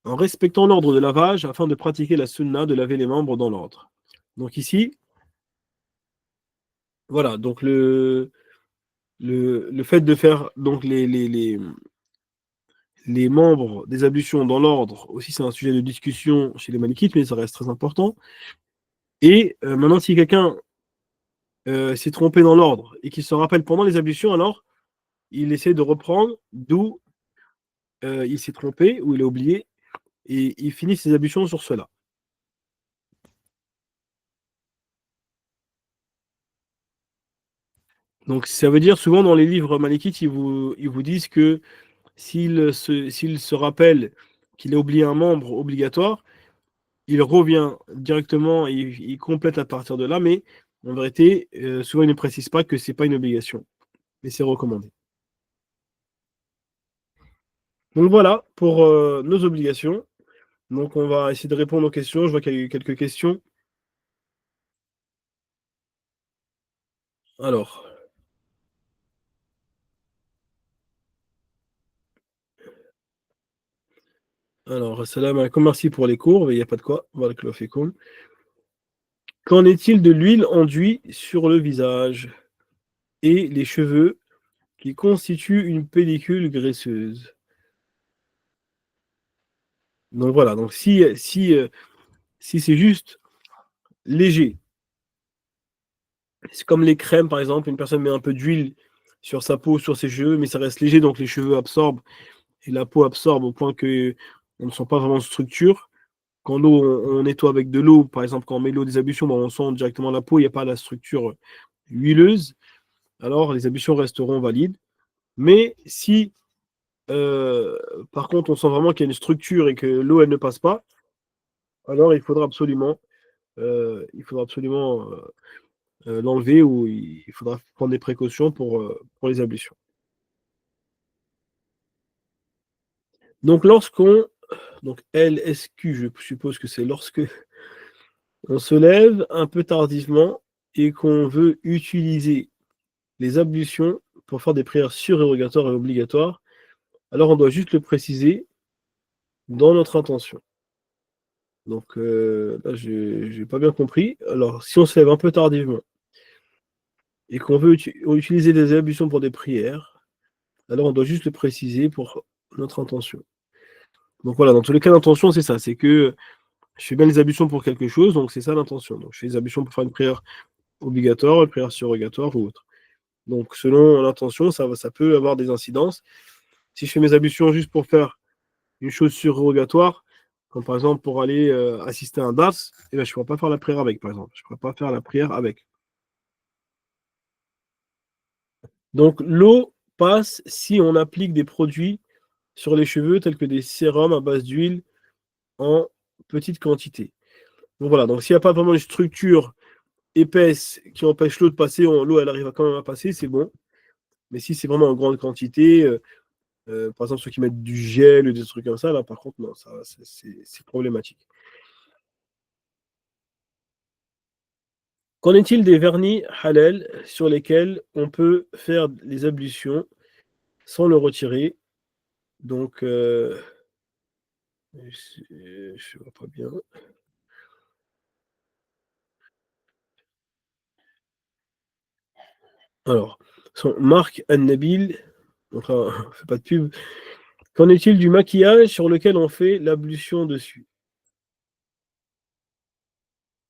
en respectant l'ordre de lavage afin de pratiquer la sunna de laver les membres dans l'ordre. Donc ici, voilà, donc le fait de faire donc les membres des ablutions dans l'ordre, aussi c'est un sujet de discussion chez les malikites, mais ça reste très important. Et maintenant, si quelqu'un s'est trompé dans l'ordre et qu'il se rappelle pendant les ablutions, alors il essaie de reprendre d'où il s'est trompé, où il a oublié, et il finit ses ablutions sur cela. Donc ça veut dire souvent dans les livres malékites, ils vous disent que s'il se rappelle qu'il a oublié un membre obligatoire, il revient directement et il complète à partir de là, mais en vérité, souvent ils ne précisent pas que c'est pas une obligation, mais c'est recommandé. Donc voilà pour nos obligations. Donc on va essayer de répondre aux questions. Je vois qu'il y a eu quelques questions. Alors, salam alaikum, merci pour les cours, mais il n'y a pas de quoi. Barakallahu fikoum. Qu'en est-il de l'huile enduit sur le visage et les cheveux qui constituent une pellicule graisseuse? Donc voilà, donc si c'est juste léger, c'est comme les crèmes par exemple, une personne met un peu d'huile sur sa peau, sur ses cheveux, mais ça reste léger, donc les cheveux absorbent et la peau absorbe au point que on ne sent pas vraiment de structure. Quand l'eau, on nettoie avec de l'eau, par exemple, quand on met l'eau des ablutions, ben, on sent directement la peau, il n'y a pas la structure huileuse, alors les ablutions resteront valides. Mais si, euh, par contre, on sent vraiment qu'il y a une structure et que l'eau, elle ne passe pas, alors il faudra absolument l'enlever ou il faudra prendre des précautions pour les ablutions. Donc, donc LSQ, je suppose que c'est lorsque on se lève un peu tardivement et qu'on veut utiliser les ablutions pour faire des prières surérogatoires et obligatoires, alors on doit juste le préciser dans notre intention. Donc là, je n'ai pas bien compris. Alors, si on se lève un peu tardivement et qu'on veut utiliser les ablutions pour des prières, alors on doit juste le préciser pour notre intention. Donc voilà, dans tous les cas, l'intention, c'est ça, c'est que je fais bien les ablutions pour quelque chose, donc c'est ça l'intention. Donc je fais les ablutions pour faire une prière obligatoire, une prière surrogatoire ou autre. Donc selon l'intention, ça peut avoir des incidences. Si je fais mes ablutions juste pour faire une chose surrogatoire, comme par exemple pour aller assister à un dars, et ben, je ne pourrais pas faire la prière avec, par exemple. Je ne pourrais pas faire la prière avec. Donc l'eau passe si on applique des produits sur les cheveux tels que des sérums à base d'huile en petite quantité. Donc voilà, donc s'il n'y a pas vraiment une structure épaisse qui empêche l'eau de passer, l'eau elle arrive quand même à passer, c'est bon. Mais si c'est vraiment en grande quantité, par exemple ceux qui mettent du gel ou des trucs comme ça, là par contre non, ça c'est problématique. Qu'en est-il des vernis halal sur lesquels on peut faire les ablutions sans le retirer? Donc, je ne vois pas bien. Alors, Marc Annabil, enfin, on fait pas de pub. Qu'en est-il du maquillage sur lequel on fait l'ablution dessus?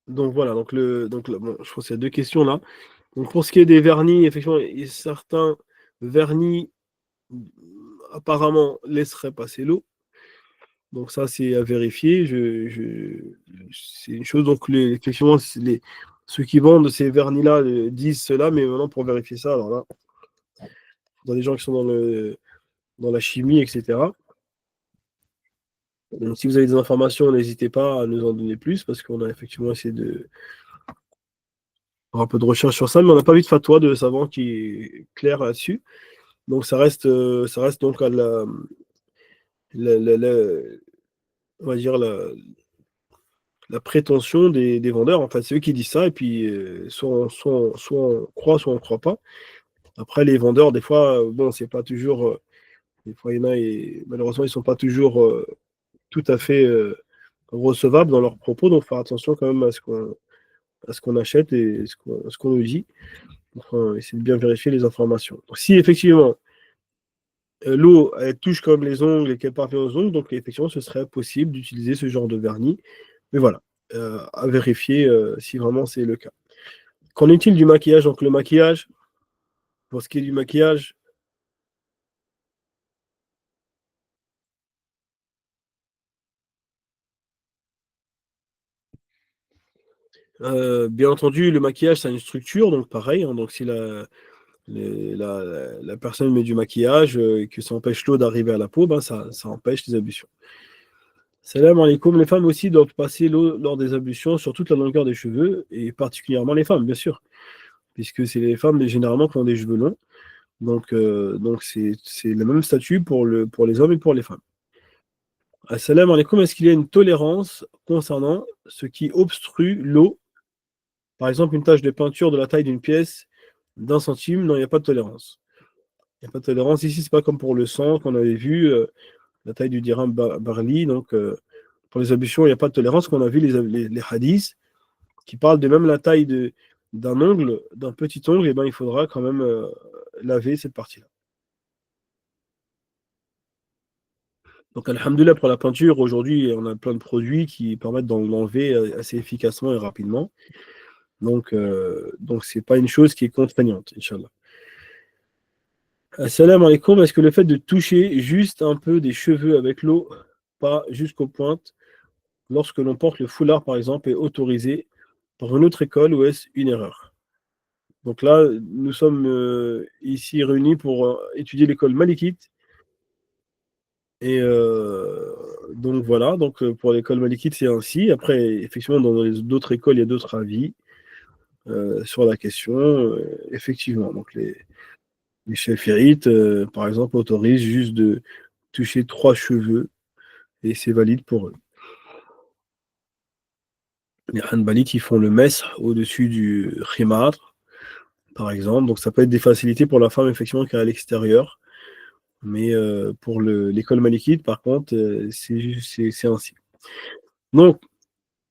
Donc voilà, bon, je pense qu'il y a deux questions là. Donc pour ce qui est des vernis, effectivement, certains vernis apparemment laisseraient passer l'eau. Donc ça, c'est à vérifier. C'est une chose, donc effectivement, ceux qui vendent ces vernis-là disent cela, mais maintenant pour vérifier ça, alors là, il y a des gens qui sont dans la chimie, etc. Donc si vous avez des informations, n'hésitez pas à nous en donner plus, parce qu'on a effectivement essayé de faire un peu de recherche sur ça, mais on n'a pas vu de fatwa de savant qui est clair là-dessus. Donc ça reste donc à on va dire la prétention des vendeurs. En fait, c'est eux qui disent ça, et puis soit on croit, soit on ne croit pas. Après, les vendeurs, des fois, bon, c'est pas toujours. Des fois, il y en a, et malheureusement, ils ne sont pas toujours tout à fait recevables dans leurs propos. Donc, faire attention quand même à ce qu'on achète et ce qu'on nous dit. Enfin, essayer de bien vérifier les informations. Donc, si effectivement, l'eau, elle touche quand même les ongles et qu'elle parvient aux ongles, donc effectivement, ce serait possible d'utiliser ce genre de vernis. Mais voilà, à vérifier si vraiment c'est le cas. Qu'en est-il du maquillage? Donc, le maquillage, pour ce qui est du maquillage, bien entendu, le maquillage, ça a une structure, donc pareil. Hein, donc, si la personne met du maquillage et que ça empêche l'eau d'arriver à la peau, ben ça empêche les ablutions. Salam alaikum. Les femmes aussi doivent passer l'eau lors des ablutions sur toute la longueur des cheveux, et particulièrement les femmes, bien sûr, puisque c'est les femmes généralement qui ont des cheveux longs. Donc c'est le même statut pour les hommes et pour les femmes. Salam alaikum. Est-ce qu'il y a une tolérance concernant ce qui obstrue l'eau? Par exemple, une tache de peinture de la taille d'une pièce d'1 centime, non, il n'y a pas de tolérance. Il n'y a pas de tolérance. Ici, c'est pas comme pour le sang qu'on avait vu, la taille du dirham barli. Donc, pour les ablutions, il n'y a pas de tolérance. Qu'on a vu les hadiths qui parlent de même la taille d'un ongle, d'un petit ongle, et ben, il faudra quand même laver cette partie-là. Donc, alhamdoulilah, pour la peinture, aujourd'hui, on a plein de produits qui permettent d'en l'enlever assez efficacement et rapidement. Donc c'est pas une chose qui est contraignante, Inch'Allah. Assalamu alaikum. Est-ce que le fait de toucher juste un peu des cheveux avec l'eau, pas jusqu'aux pointes, lorsque l'on porte le foulard, par exemple, est autorisé par une autre école, ou est-ce une erreur? Donc là, nous sommes ici réunis pour étudier l'école malikite. Et donc voilà, donc pour l'école malikite, c'est ainsi. Après, effectivement, dans les d'autres écoles, il y a d'autres avis sur la question. Effectivement, donc les chaférites, par exemple, autorisent juste de toucher 3 cheveux, et c'est valide pour eux. Les hanbalites, ils font le mesr au-dessus du khimar, par exemple. Donc ça peut être des facilités pour la femme, effectivement, qui est à l'extérieur. Mais pour l'école malikite, par contre, c'est ainsi. Donc,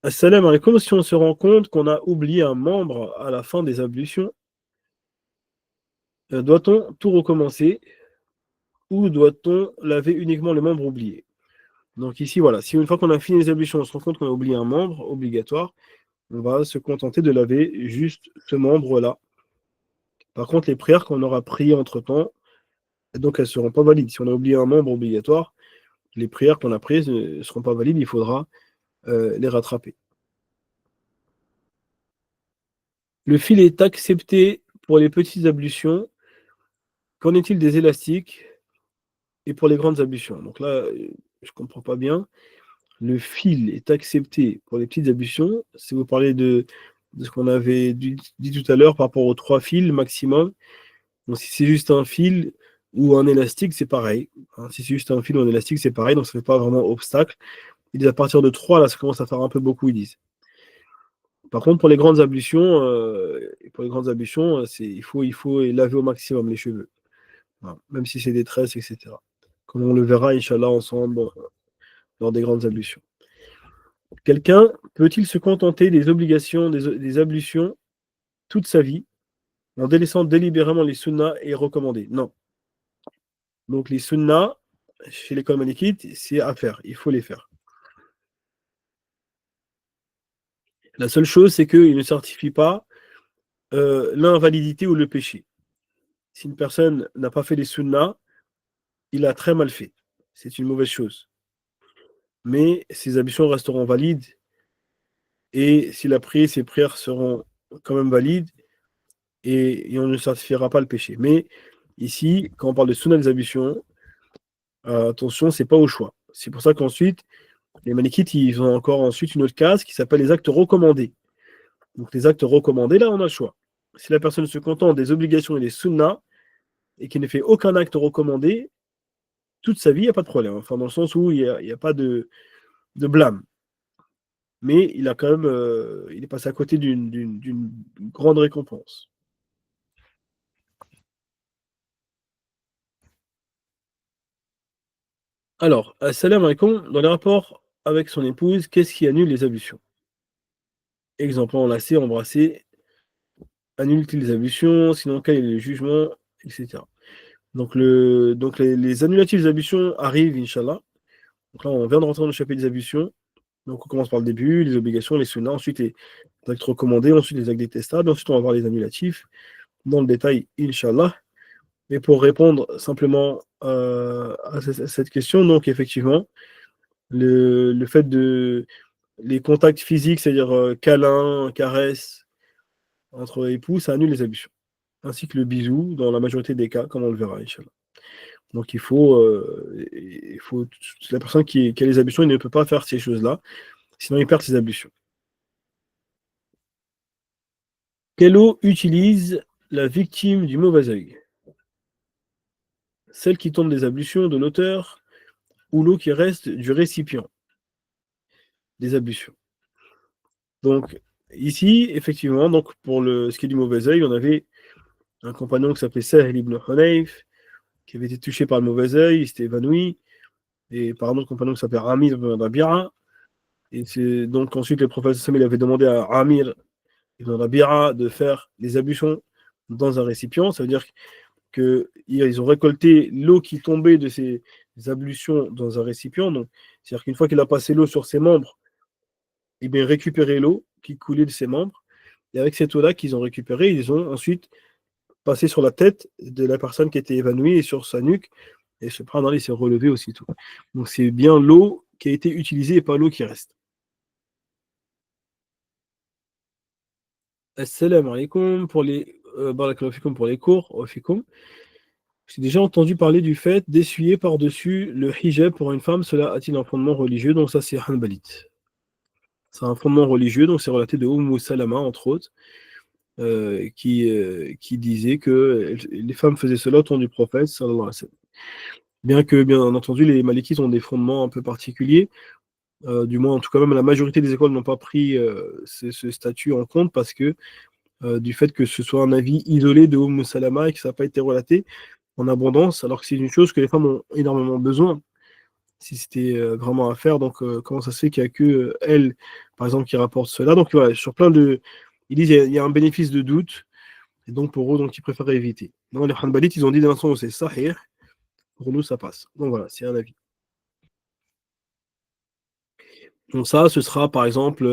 assalamu alaikum. Si on se rend compte qu'on a oublié un membre à la fin des ablutions, doit-on tout recommencer, ou doit-on laver uniquement le membre oublié? Donc ici, voilà, si une fois qu'on a fini les ablutions, on se rend compte qu'on a oublié un membre obligatoire, on va se contenter de laver juste ce membre-là. Par contre, les prières qu'on aura priées entre-temps, donc elles ne seront pas valides. Si on a oublié un membre obligatoire, les prières qu'on a prises ne seront pas valides, il faudra les rattraper. Le fil est accepté pour les petites ablutions. Qu'en est-il des élastiques et pour les grandes ablutions? Donc là, je ne comprends pas bien. Le fil est accepté pour les petites ablutions. Si vous parlez de ce qu'on avait dit tout à l'heure par rapport aux 3 fils maximum, donc si c'est juste un fil ou un élastique, c'est pareil. Hein, si c'est juste un fil ou un élastique, c'est pareil, donc ça ne fait pas vraiment obstacle. Ils disent à partir de 3, là, ça commence à faire un peu beaucoup, ils disent. Par contre, pour les grandes ablutions, il faut laver au maximum les cheveux. Voilà. Même si c'est des tresses, etc. Comme on le verra, Inch'Allah, ensemble, lors des grandes ablutions. Quelqu'un peut-il se contenter des obligations, des ablutions toute sa vie, en délaissant délibérément les sunnas et recommandés? Non. Donc les sunnas, chez l'école malikite, c'est à faire, il faut les faire. La seule chose, c'est qu'il ne certifie pas l'invalidité ou le péché. Si une personne n'a pas fait les sunnas, il a très mal fait. C'est une mauvaise chose. Mais ses ablutions resteront valides, et s'il a prié, ses prières seront quand même valides, et on ne certifiera pas le péché. Mais ici, quand on parle de sunna des ablutions, attention, c'est pas au choix. C'est pour ça qu'ensuite, les malékites, ils ont encore ensuite une autre case qui s'appelle les actes recommandés. Donc les actes recommandés, là, on a le choix. Si la personne se contente des obligations et des sunnas, et qui ne fait aucun acte recommandé, toute sa vie, il n'y a pas de problème. Enfin, dans le sens où il n'y a pas de blâme. mais il a quand même, il est passé à côté d'une grande récompense. Alors, salam alaikum, dans les rapports avec son épouse, qu'est-ce qui annule les ablutions? Exemple, enlacer, embrasser, annule-t-il les ablutions, sinon quel est le jugement, etc. Donc les annulatifs des ablutions arrivent, Inch'Allah. Donc là, on vient de rentrer dans le chapitre des ablutions. Donc on commence par le début, les obligations, les sunnas, ensuite les actes recommandés, ensuite les actes détestables, ensuite on va voir les annulatifs dans le détail, Inch'Allah. Mais pour répondre simplement à cette question, donc effectivement, le fait de les contacts physiques, c'est-à-dire câlins, caresses entre époux, ça annule les ablutions. Ainsi que le bisou, dans la majorité des cas, comme on le verra, Inch'Allah. Donc il faut la personne qui a les ablutions, il ne peut pas faire ces choses-là, sinon il perd ses ablutions. Quelle eau utilise la victime du mauvais œil? Celle qui tombe des ablutions de l'auteur ou l'eau qui reste du récipient des ablutions. Donc, ici, effectivement, donc ce qui est du mauvais œil, on avait un compagnon qui s'appelait Sahl ibn Hunayf, qui avait été touché par le mauvais œil, il s'était évanoui, et par un autre compagnon qui s'appelait Amir ibn Rabi'a. Et c'est donc ensuite le prophète Sam avait demandé à Amir ibn Rabi'a de faire les ablutions dans un récipient. Ça veut dire qu'ils ont récolté l'eau qui tombait de ces ablutions dans un récipient. Donc, c'est-à-dire qu'une fois qu'il a passé l'eau sur ses membres, et bien récupéré l'eau qui coulait de ses membres. Et avec cette eau-là qu'ils ont récupérée, ils ont ensuite passé sur la tête de la personne qui était évanouie et sur sa nuque. Et cependant, il s'est relevé aussitôt. Donc c'est bien l'eau qui a été utilisée et pas l'eau qui reste. Assalamu alaikum pour les barakallahu fikoum pour les cours. Wa fikoum. J'ai déjà entendu parler du fait d'essuyer par-dessus le hijab pour une femme. Cela a-t-il un fondement religieux? Donc ça c'est Hanbalite. C'est un fondement religieux, donc c'est relaté de Salama entre autres. Qui disait que les femmes faisaient cela au temps du prophète, sallallahu alayhi wa sallam. Bien que, bien entendu, les Malikites ont des fondements un peu particuliers, du moins, en tout cas, même la majorité des écoles n'ont pas pris ce statut en compte parce que du fait que ce soit un avis isolé de Salama et que ça n'a pas été relaté en abondance, alors que c'est une chose que les femmes ont énormément besoin, si c'était vraiment à faire. Donc, comment ça se fait qu'il n'y a que elle, par exemple, qui rapporte cela? Donc, voilà, sur plein de. Ils disent qu'il y a un bénéfice de doute. Et donc, pour eux, donc, ils préfèrent éviter. Non, les Hanbalites, ils ont dit d'un sens où c'est sahih. Pour nous, ça passe. Donc voilà, c'est un avis. Donc ça, ce sera par exemple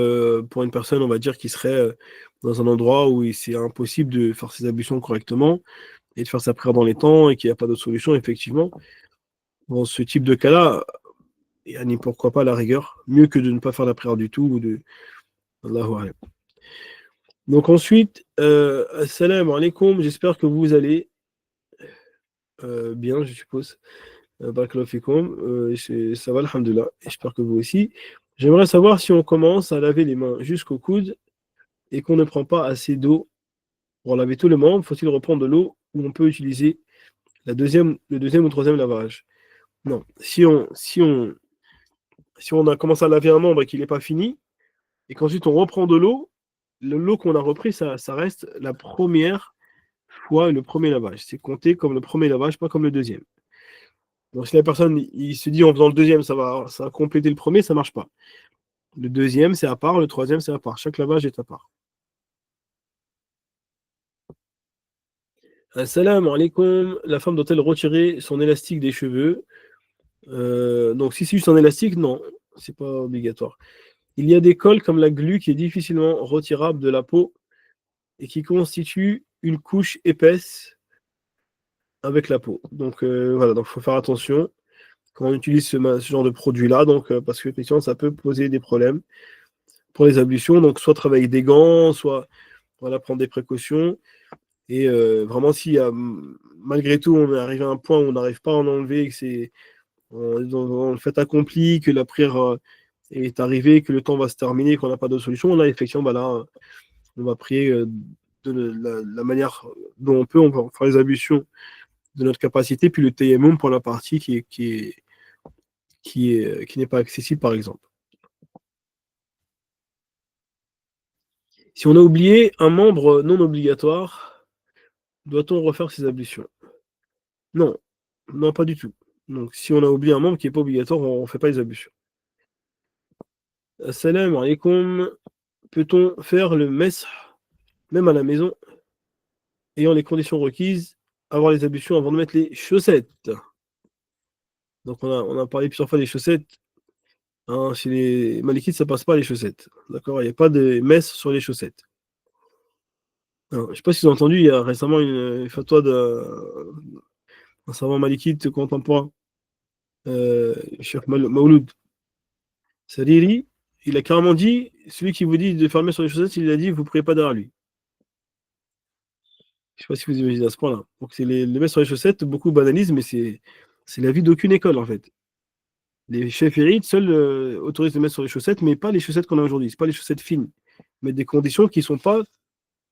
pour une personne, on va dire, qui serait dans un endroit où c'est impossible de faire ses ablutions correctement et de faire sa prière dans les temps et qu'il n'y a pas d'autre solution, effectivement. Dans ce type de cas-là, yani, pourquoi pas la rigueur, mieux que de ne pas faire la prière du tout ou de. Allahu Alam. Donc ensuite, assalamu alaikum, j'espère que vous allez bien, je suppose. Barakallahu fikoum. Ça va, alhamdoulilah. J'espère que vous aussi. J'aimerais savoir si on commence à laver les mains jusqu'au coude et qu'on ne prend pas assez d'eau pour laver tout le membre, faut-il reprendre de l'eau ou on peut utiliser le deuxième ou troisième lavage? Non. Si on a commencé à laver un membre et qu'il n'est pas fini, et qu'ensuite on reprend de l'eau, l'eau qu'on a repris, ça reste la première fois le premier lavage. C'est compté comme le premier lavage, pas comme le deuxième. Donc si la personne il se dit en faisant le deuxième, ça va compléter le premier, ça ne marche pas. Le deuxième, c'est à part, le troisième, c'est à part. Chaque lavage est à part. Salam alaikum. La femme doit-elle retirer son élastique des cheveux? Donc si c'est juste un élastique, non, c'est pas obligatoire. Il y a des cols comme la glu qui est difficilement retirable de la peau et qui constitue une couche épaisse avec la peau. Donc voilà, donc faut faire attention quand on utilise ce genre de produit-là, donc parce que effectivement ça peut poser des problèmes pour les ablutions. Donc soit travailler avec des gants, soit voilà, prendre des précautions. Et vraiment, si malgré tout on est arrivé à un point où on n'arrive pas à en enlever, que c'est dans le fait accompli, que la prière est arrivée, que le temps va se terminer, qu'on n'a pas d'autre solution, là, effectivement, bah, là, on va prier de la manière dont on va faire les ablutions de notre capacité, puis le tayammum pour la partie qui n'est pas accessible, par exemple. Si on a oublié un membre non obligatoire, doit-on refaire ses ablutions? Non, non, pas du tout. Donc, si on a oublié un membre qui n'est pas obligatoire, on ne fait pas les ablutions. Assalamu alaikum. Peut-on faire le mesh, même à la maison, ayant les conditions requises, avoir les ablutions avant de mettre les chaussettes? Donc, on a parlé plusieurs fois des chaussettes. Hein, chez les Malikites, ça passe pas les chaussettes. D'accord? Il n'y a pas de messe sur les chaussettes. Alors, je ne sais pas si vous avez entendu, il y a récemment une fatwa d'un savant malikite contemporain, Cheikh Mauloud Sariri. Il a carrément dit, celui qui vous dit de faire le messe sur les chaussettes, il a dit, vous ne priez pas derrière lui. Je ne sais pas si vous imaginez à ce point-là. Donc, c'est les messes sur les chaussettes, beaucoup banalisent, mais c'est l'avis d'aucune école, en fait. Les chefs seuls autorisent les messes sur les chaussettes, mais pas les chaussettes qu'on a aujourd'hui. Ce pas les chaussettes fines, mais des conditions qui ne sont pas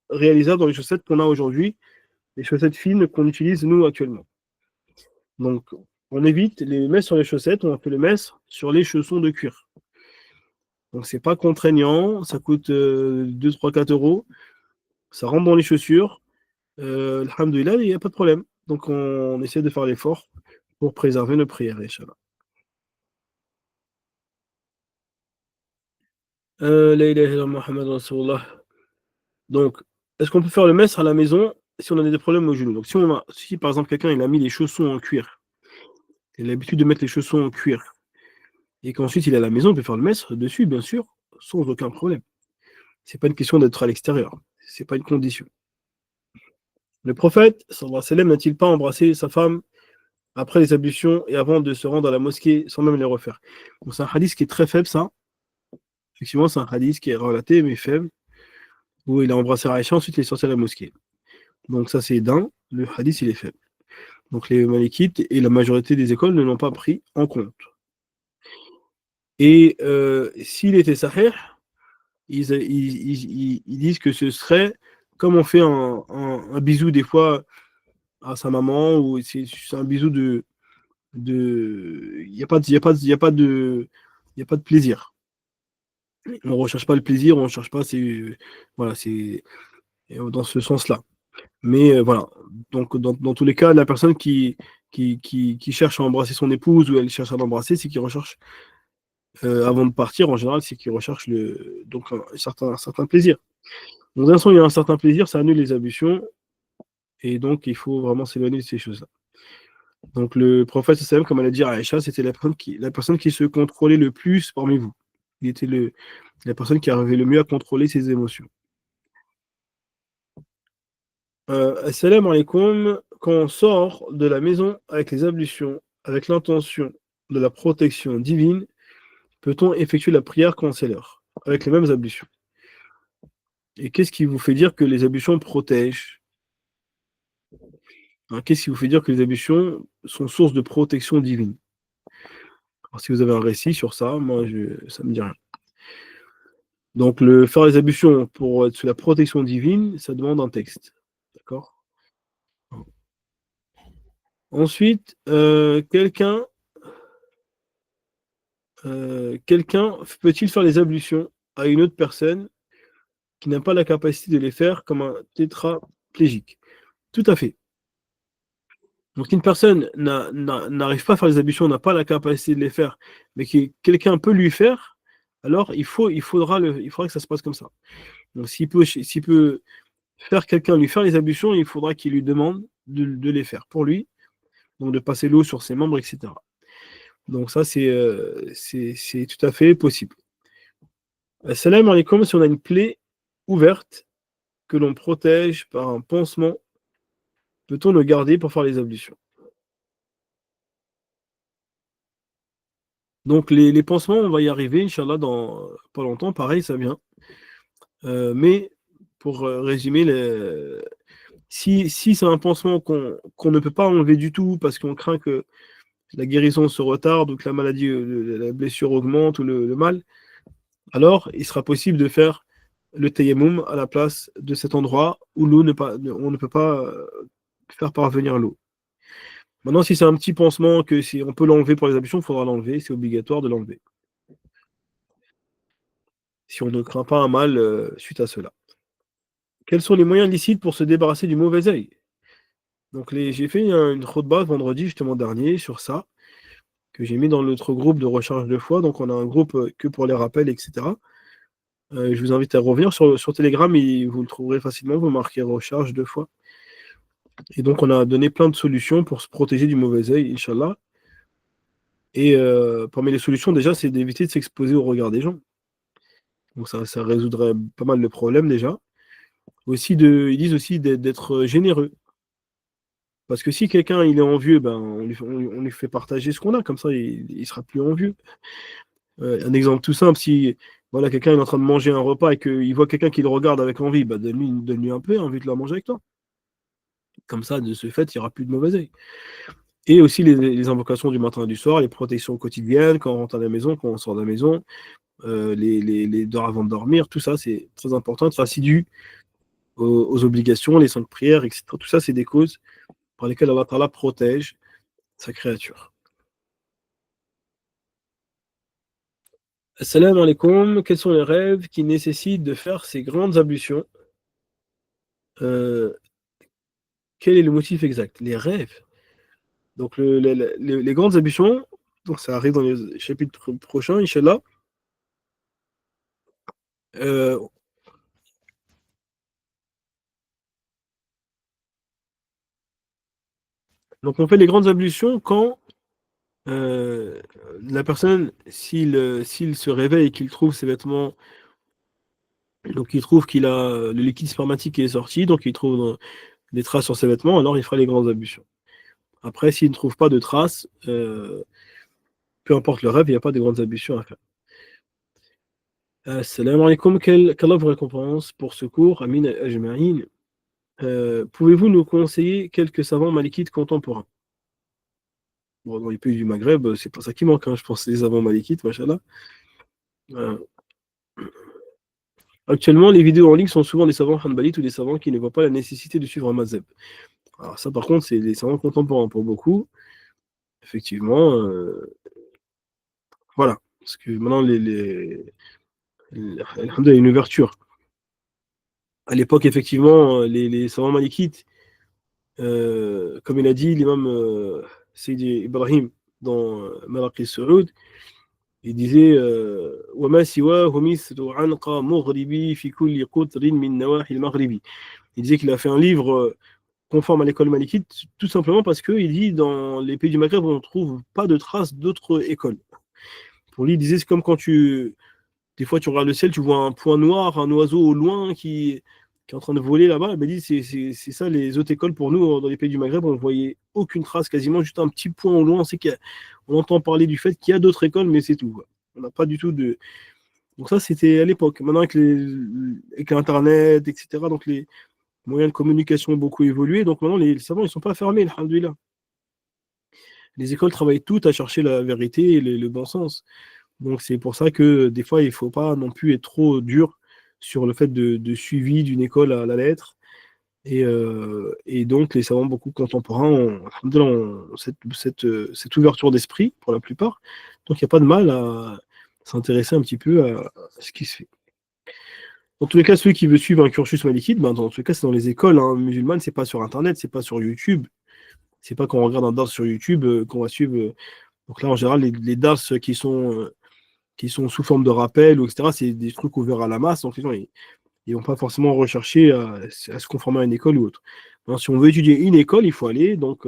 réalisables dans les chaussettes qu'on a aujourd'hui, les chaussettes fines qu'on utilise nous actuellement. Donc, on évite les messes sur les chaussettes, on fait les messes sur les chaussons de cuir. Donc, c'est pas contraignant, ça coûte 2, 3, 4 euros, ça rentre dans les chaussures. Alhamdoulilah, il n'y a pas de problème. Donc, on essaie de faire l'effort pour préserver nos prières, Inch'Allah. La ilaha illallah Muhammad Rasulullah. Donc, est-ce qu'on peut faire le mestre à la maison si on a des problèmes au genou? Donc, si par exemple quelqu'un il a mis les chaussons en cuir, il a l'habitude de mettre les chaussons en cuir, et qu'ensuite il est à la maison, on peut faire le mestre dessus, bien sûr, sans aucun problème. C'est pas une question d'être à l'extérieur, c'est pas une condition. Le prophète, sallallahu alayhi wa sallam, n'a-t-il pas embrassé sa femme après les ablutions et avant de se rendre à la mosquée sans même les refaire? Donc, c'est un hadith qui est très faible, ça. Effectivement, c'est un hadith qui est relaté, mais faible, où il a embrassé Aïcha, ensuite il est sorti à la mosquée. Donc, ça, c'est d'un. Le hadith, il est faible. Donc les Malikites et la majorité des écoles ne l'ont pas pris en compte. Et s'il était sahih, ils disent que ce serait comme on fait un bisou des fois à sa maman, ou c'est un bisou il n'y a pas de, il y a pas, il y a pas de, il y a pas de plaisir. On ne recherche pas le plaisir, on ne cherche pas, voilà, c'est dans ce sens-là. Mais voilà, donc dans tous les cas, la personne qui cherche à embrasser son épouse ou elle cherche à l'embrasser, c'est qu'il recherche, avant de partir, en général, c'est qu'il recherche donc un certain plaisir. Donc, d'un sens, il y a un certain plaisir, ça annule les ablutions, et donc il faut vraiment s'éloigner de ces choses-là. Donc le prophète sallam, comme elle a dit à Aïcha, c'était la personne qui se contrôlait le plus parmi vous. Il était la personne qui arrivait le mieux à contrôler ses émotions. Assalamu alaikum. Quand on sort de la maison avec les ablutions, avec l'intention de la protection divine, peut-on effectuer la prière quand c'est l'heure, avec les mêmes ablutions? Et qu'est-ce qui vous fait dire que les ablutions protègent? Hein, qu'est-ce qui vous fait dire que les ablutions sont source de protection divine? Alors, si vous avez un récit sur ça, moi, ça me dit rien. Donc, faire les ablutions pour être sous la protection divine, ça demande un texte. D'accord? Ensuite, quelqu'un peut-il faire les ablutions à une autre personne qui n'a pas la capacité de les faire, comme un tétraplégique? Tout à fait. Donc, si une personne n'arrive pas à faire les ablutions, n'a pas la capacité de les faire, mais que quelqu'un peut lui faire, alors il faudra que ça se passe comme ça. Donc, s'il peut faire quelqu'un lui faire les ablutions, il faudra qu'il lui demande de les faire pour lui, donc de passer l'eau sur ses membres, etc. Donc, ça, c'est tout à fait possible. Salam alaikum, si on a une plaie ouverte que l'on protège par un pansement, peut-on le garder pour faire les ablutions? Donc les pansements, on va y arriver, Inch'Allah, dans pas longtemps, pareil, ça vient. Mais pour résumer, si c'est un pansement qu'on ne peut pas enlever du tout parce qu'on craint que la guérison se retarde ou que la maladie, la blessure augmente ou le mal, alors il sera possible de faire le tayammum à la place de cet endroit où on ne peut pas faire parvenir l'eau. Maintenant, si c'est un petit pansement, que si on peut l'enlever pour les ablutions, il faudra l'enlever, c'est obligatoire de l'enlever. Si on ne craint pas un mal suite à cela. Quels sont les moyens licites pour se débarrasser du mauvais œil? Donc, j'ai fait une khutbah vendredi, justement, dernier, sur ça, que j'ai mis dans notre groupe de recharge de foi. Donc, on a un groupe que pour les rappels, etc. Je vous invite à revenir sur Telegram et vous le trouverez facilement. Vous marquez recharge de foi. Et donc, on a donné plein de solutions pour se protéger du mauvais œil, Inch'Allah. Et parmi les solutions, déjà, c'est d'éviter de s'exposer au regard des gens. Donc, ça résoudrait pas mal de problèmes, déjà. Ils disent aussi d'être généreux. Parce que si quelqu'un il est envieux, ben, on lui fait partager ce qu'on a, comme ça il sera plus envieux. Un exemple tout simple, si voilà, quelqu'un est en train de manger un repas et qu'il voit quelqu'un qui le regarde avec envie, bah, donne-lui un peu envie de la manger avec toi. Comme ça, de ce fait, il n'y aura plus de mauvais œil. Et aussi les invocations du matin et du soir, les protections quotidiennes, quand on rentre à la maison, quand on sort de la maison, les d'heures avant de dormir, tout ça, c'est très important, être assidu aux obligations, les 5 prières, etc. Tout ça, c'est des causes par lesquelles Allah Ta'ala protège sa créature. Assalamu alaikum, quels sont les rêves qui nécessitent de faire ces grandes ablutions? Euh, Quel est le motif exact? Les rêves. Donc les grandes ablutions, donc ça arrive dans les chapitres prochains, Inch'Allah. Euh, donc on fait les grandes ablutions quand euh, la personne, s'il se réveille et qu'il trouve ses vêtements, donc il trouve qu'il a le liquide spermatique qui est sorti, donc il trouve des traces sur ses vêtements, alors il fera les grandes ablutions. Après, s'il ne trouve pas de traces, peu importe le rêve, il n'y a pas de grandes ablutions à faire. Salam alaikum, qu'Allah vous récompense pour ce cours, Amin Ajma'in. Pouvez-vous nous conseiller quelques savants malikites contemporains? Bon, dans les pays du Maghreb, c'est pas ça qui manque, hein, je pense, les savants malikites, machallah. Euh, Actuellement, les vidéos en ligne sont souvent des savants hanbalites ou des savants qui ne voient pas la nécessité de suivre un mazhab. Alors ça, par contre, c'est des savants contemporains pour beaucoup. Effectivement, voilà. Parce que maintenant, alhamdoulilah, il y a une ouverture. À l'époque, effectivement, les savants malikites, comme il a dit l'imam Sayyidi Ibrahim dans Maraqi Saoud, il disait وَمَا سِوَاهُ مِثْلُ عَنْقَ مُغْرِبِي فِي كُلِّ قُطْرٍ مِنْ نَوَاحِ الْمَغْرِبِ. Il disait qu'il a fait un livre conforme à l'école malikite, tout simplement parce qu'il dit dans les pays du Maghreb, on ne trouve pas de traces d'autres écoles. Pour lui, il disait c'est comme quand des fois tu regardes le ciel, tu vois un point noir, un oiseau au loin qui est en train de voler là-bas. Il dit c'est ça les autres écoles pour nous dans les pays du Maghreb, on ne voyait aucune trace, quasiment juste un petit point au loin. On sait on entend parler du fait qu'il y a d'autres écoles, mais c'est tout. On n'a pas du tout de. Donc ça, c'était à l'époque. Maintenant, avec l'Internet, etc., donc les moyens de communication ont beaucoup évolué. Donc maintenant, les savants, ils ne sont pas fermés, alhamdoulilah. Les écoles travaillent toutes à chercher la vérité et le bon sens. Donc c'est pour ça que des fois, il ne faut pas non plus être trop dur sur le fait de suivi d'une école à la lettre. Et donc, les savants beaucoup contemporains ont cette ouverture d'esprit, pour la plupart. Donc, il n'y a pas de mal à s'intéresser un petit peu à ce qui se fait. Dans tous les cas, ceux qui veulent suivre un cursus malikite, ben, dans tous les cas, c'est dans les écoles musulmanes, c'est pas sur Internet, c'est pas sur YouTube. C'est pas quand on regarde un dars sur YouTube qu'on va suivre. Donc là, en général, les dars qui sont sous forme de rappel, ou etc., c'est des trucs ouverts à la masse. Donc les gens, ils vont pas forcément rechercher à se conformer à une école ou autre. Alors, si on veut étudier une école, il faut aller donc,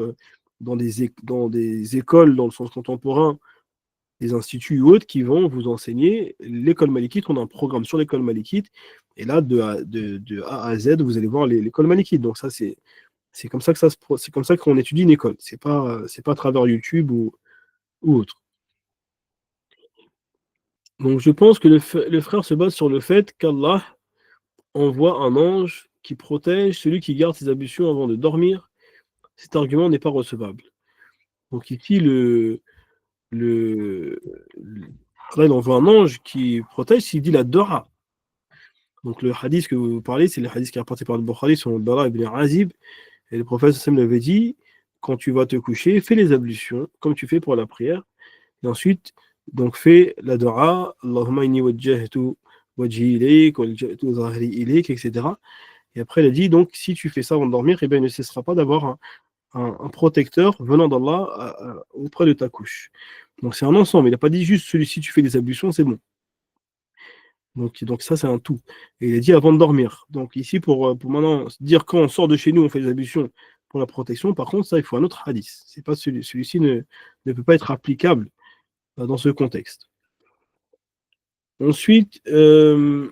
dans des écoles dans le sens contemporain, des instituts ou autres qui vont vous enseigner l'école malikite. On a un programme sur l'école malikite. Et là, de A à Z, vous allez voir l'école malikite. Donc ça, c'est comme ça que c'est comme ça qu'on étudie une école. C'est pas à travers YouTube ou autre. Donc je pense que le frère se base sur le fait qu'Allah envoie un ange qui protège celui qui garde ses ablutions avant de dormir. Cet argument n'est pas recevable. Donc ici, le, là, il envoie un ange qui protège s'il dit la Dora. Donc le hadith que vous parlez, c'est le hadith qui est rapporté par le Bukhari sur le Bara ibn Azib. Et le prophète Sam l'avait dit, quand tu vas te coucher, fais les ablutions, comme tu fais pour la prière. Et ensuite, donc fais la Dora, Allahumma inni wajjahtu wajhi ilayk, wajjahtu zahri ilayk, etc. Et après, il a dit, donc, si tu fais ça avant de dormir, eh bien, il ne cessera pas d'avoir un protecteur venant d'Allah auprès de ta couche. Donc, c'est un ensemble. Il n'a pas dit juste celui-ci, tu fais des ablutions, c'est bon. Donc ça, c'est un tout. Et il a dit avant de dormir. Donc ici, pour maintenant dire quand on sort de chez nous, on fait des ablutions pour la protection, par contre, ça, il faut un autre hadith. C'est pas celui-ci ne peut pas être applicable dans ce contexte. Ensuite, vous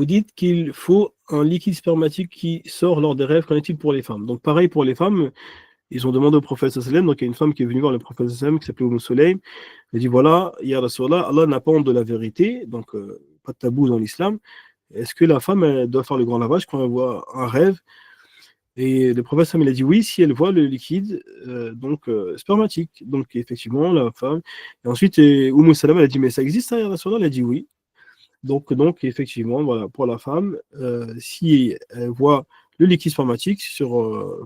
dites qu'il faut un liquide spermatique qui sort lors des rêves. Qu'en est-il pour les femmes? Donc pareil pour les femmes, ils ont demandé au prophète sallam, donc il y a une femme qui est venue voir le prophète sallam qui s'appelait Soleil. Elle dit voilà, ya Rasulallah, Allah n'a pas honte de la vérité, donc pas de tabou dans l'islam. Est-ce que la femme elle doit faire le grand lavage quand elle voit un rêve? Et le prophète sallam, il a dit oui, si elle voit le liquide spermatique. Donc effectivement, la femme. Et ensuite, Salam, elle a dit mais ça existe ça, ya Rasulallah? Elle a dit oui. Donc effectivement, voilà, pour la femme, si elle voit le liquide spermatique,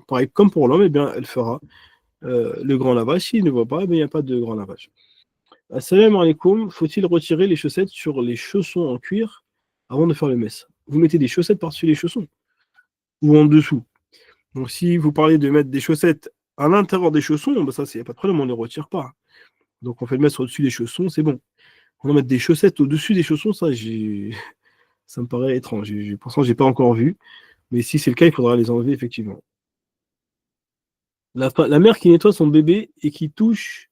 pareil comme pour l'homme, eh bien, elle fera le grand lavage. S'il ne voit pas, eh bien, il n'y a pas de grand lavage. Assalamu alaikum, faut-il retirer les chaussettes sur les chaussons en cuir avant de faire le mess? Vous mettez des chaussettes par-dessus les chaussons ou en dessous. Donc si vous parlez de mettre des chaussettes à l'intérieur des chaussons, bah ça, il n'y a pas de problème, on ne les retire pas. Donc on fait le mess au-dessus des chaussons, c'est bon. On va mettre des chaussettes au-dessus des chaussons, ça me paraît étrange. Pour l'instant, je n'ai pas encore vu. Mais si c'est le cas, il faudra les enlever, effectivement. La mère qui nettoie son bébé et qui touche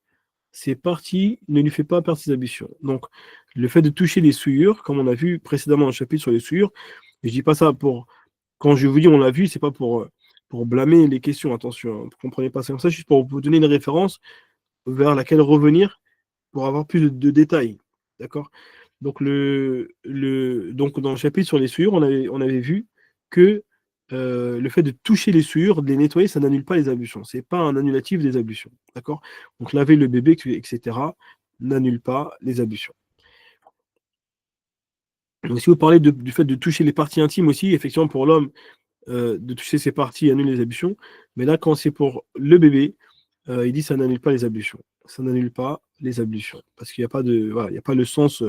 ses parties ne lui fait pas perdre ses ablutions. Donc, le fait de toucher les souillures, comme on a vu précédemment un chapitre sur les souillures, et je dis pas ça pour. Quand je vous dis on l'a vu, c'est pas pour blâmer les questions, attention, hein, vous ne comprenez pas ça comme ça, juste pour vous donner une référence vers laquelle revenir pour avoir plus de détails. D'accord? Donc, donc, dans le chapitre sur les souillures, on avait vu que le fait de toucher les souillures, de les nettoyer, ça n'annule pas les ablutions. Ce n'est pas un annulatif des ablutions. D'accord? Donc, laver le bébé, etc., n'annule pas les ablutions. Donc, si vous parlez du fait de toucher les parties intimes aussi, effectivement, pour l'homme, de toucher ses parties annule les ablutions. Mais là, quand c'est pour le bébé, il dit que ça n'annule pas les ablutions. Ça n'annule pas les ablutions. Parce qu'il n'y a pas il y a pas le sens.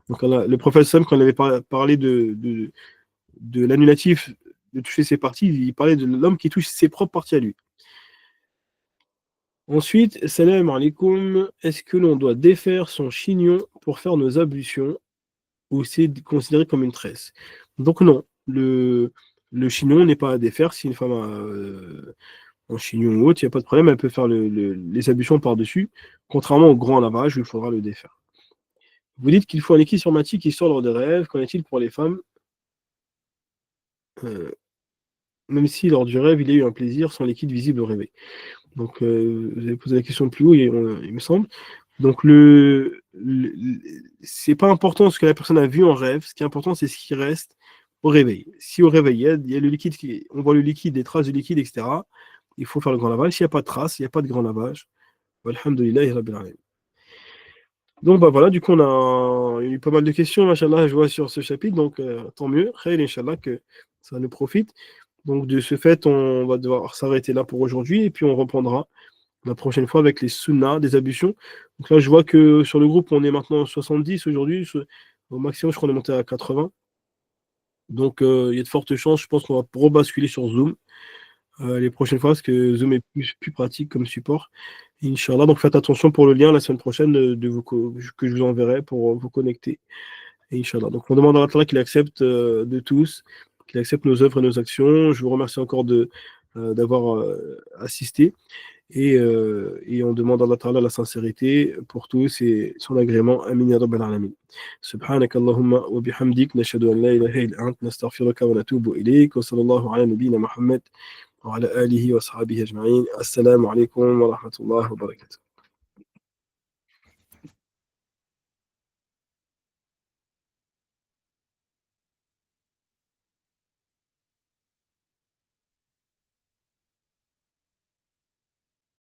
Donc, le prophète Sam, quand il avait parlé de l'annulatif de toucher ses parties, il parlait de l'homme qui touche ses propres parties à lui. Ensuite, salam alaikum, est-ce que l'on doit défaire son chignon pour faire nos ablutions ou c'est considéré comme une tresse? Donc non, le chignon n'est pas à défaire. Si une femme a un chignon ou autre, il n'y a pas de problème, elle peut faire les ablutions par-dessus, contrairement au grand lavage où il faudra le défaire. Vous dites qu'il faut un liquide spermatique qui sort lors des rêves. Qu'en est-il pour les femmes? Même si lors du rêve, il y a eu un plaisir, son liquide visible au réveil. Donc, vous avez posé la question plus haut, il me semble. Donc, c'est pas important ce que la personne a vu en rêve. Ce qui est important, c'est ce qui reste au réveil. Si au réveil, il y a le liquide, on voit le liquide, des traces de liquide, etc., il faut faire le grand lavage. S'il n'y a pas de traces, il n'y a pas de grand lavage. Alhamdulillah, rabbil alamin. Donc, bah voilà, du coup, il y a eu pas mal de questions, machallah, je vois sur ce chapitre. Donc, tant mieux. Khair, Inch'Allah, que ça nous profite. Donc, de ce fait, on va devoir s'arrêter là pour aujourd'hui et puis on reprendra la prochaine fois avec les sunnas des ablutions. Donc là, je vois que sur le groupe, on est maintenant 70 aujourd'hui. Au maximum, je crois qu'on est monté à 80. Donc, il y a de fortes chances, je pense qu'on va rebasculer sur Zoom les prochaines fois parce que Zoom est plus pratique comme support. Inch'Allah, donc faites attention pour le lien la semaine prochaine que je vous enverrai pour vous connecter. Inch'Allah. Donc, on demande à Allah qu'il accepte de tous, qu'il accepte nos œuvres et nos actions. Je vous remercie encore d'avoir assisté. Et on demande à Allah Ta'ala la sincérité pour tous et son agrément. Amin ya Rabbal Alamin. Subhanak Allahumma wa bihamdik, nashhadu an la ilaha illa ant, nastaghfiruka wa natubu ilayk, wa sallallahu ala nabiyyina Muhammad wa ala alihi wa sahbihi ajma'in. Assalamu alaikum wa rahmatullahi wa barakatuh.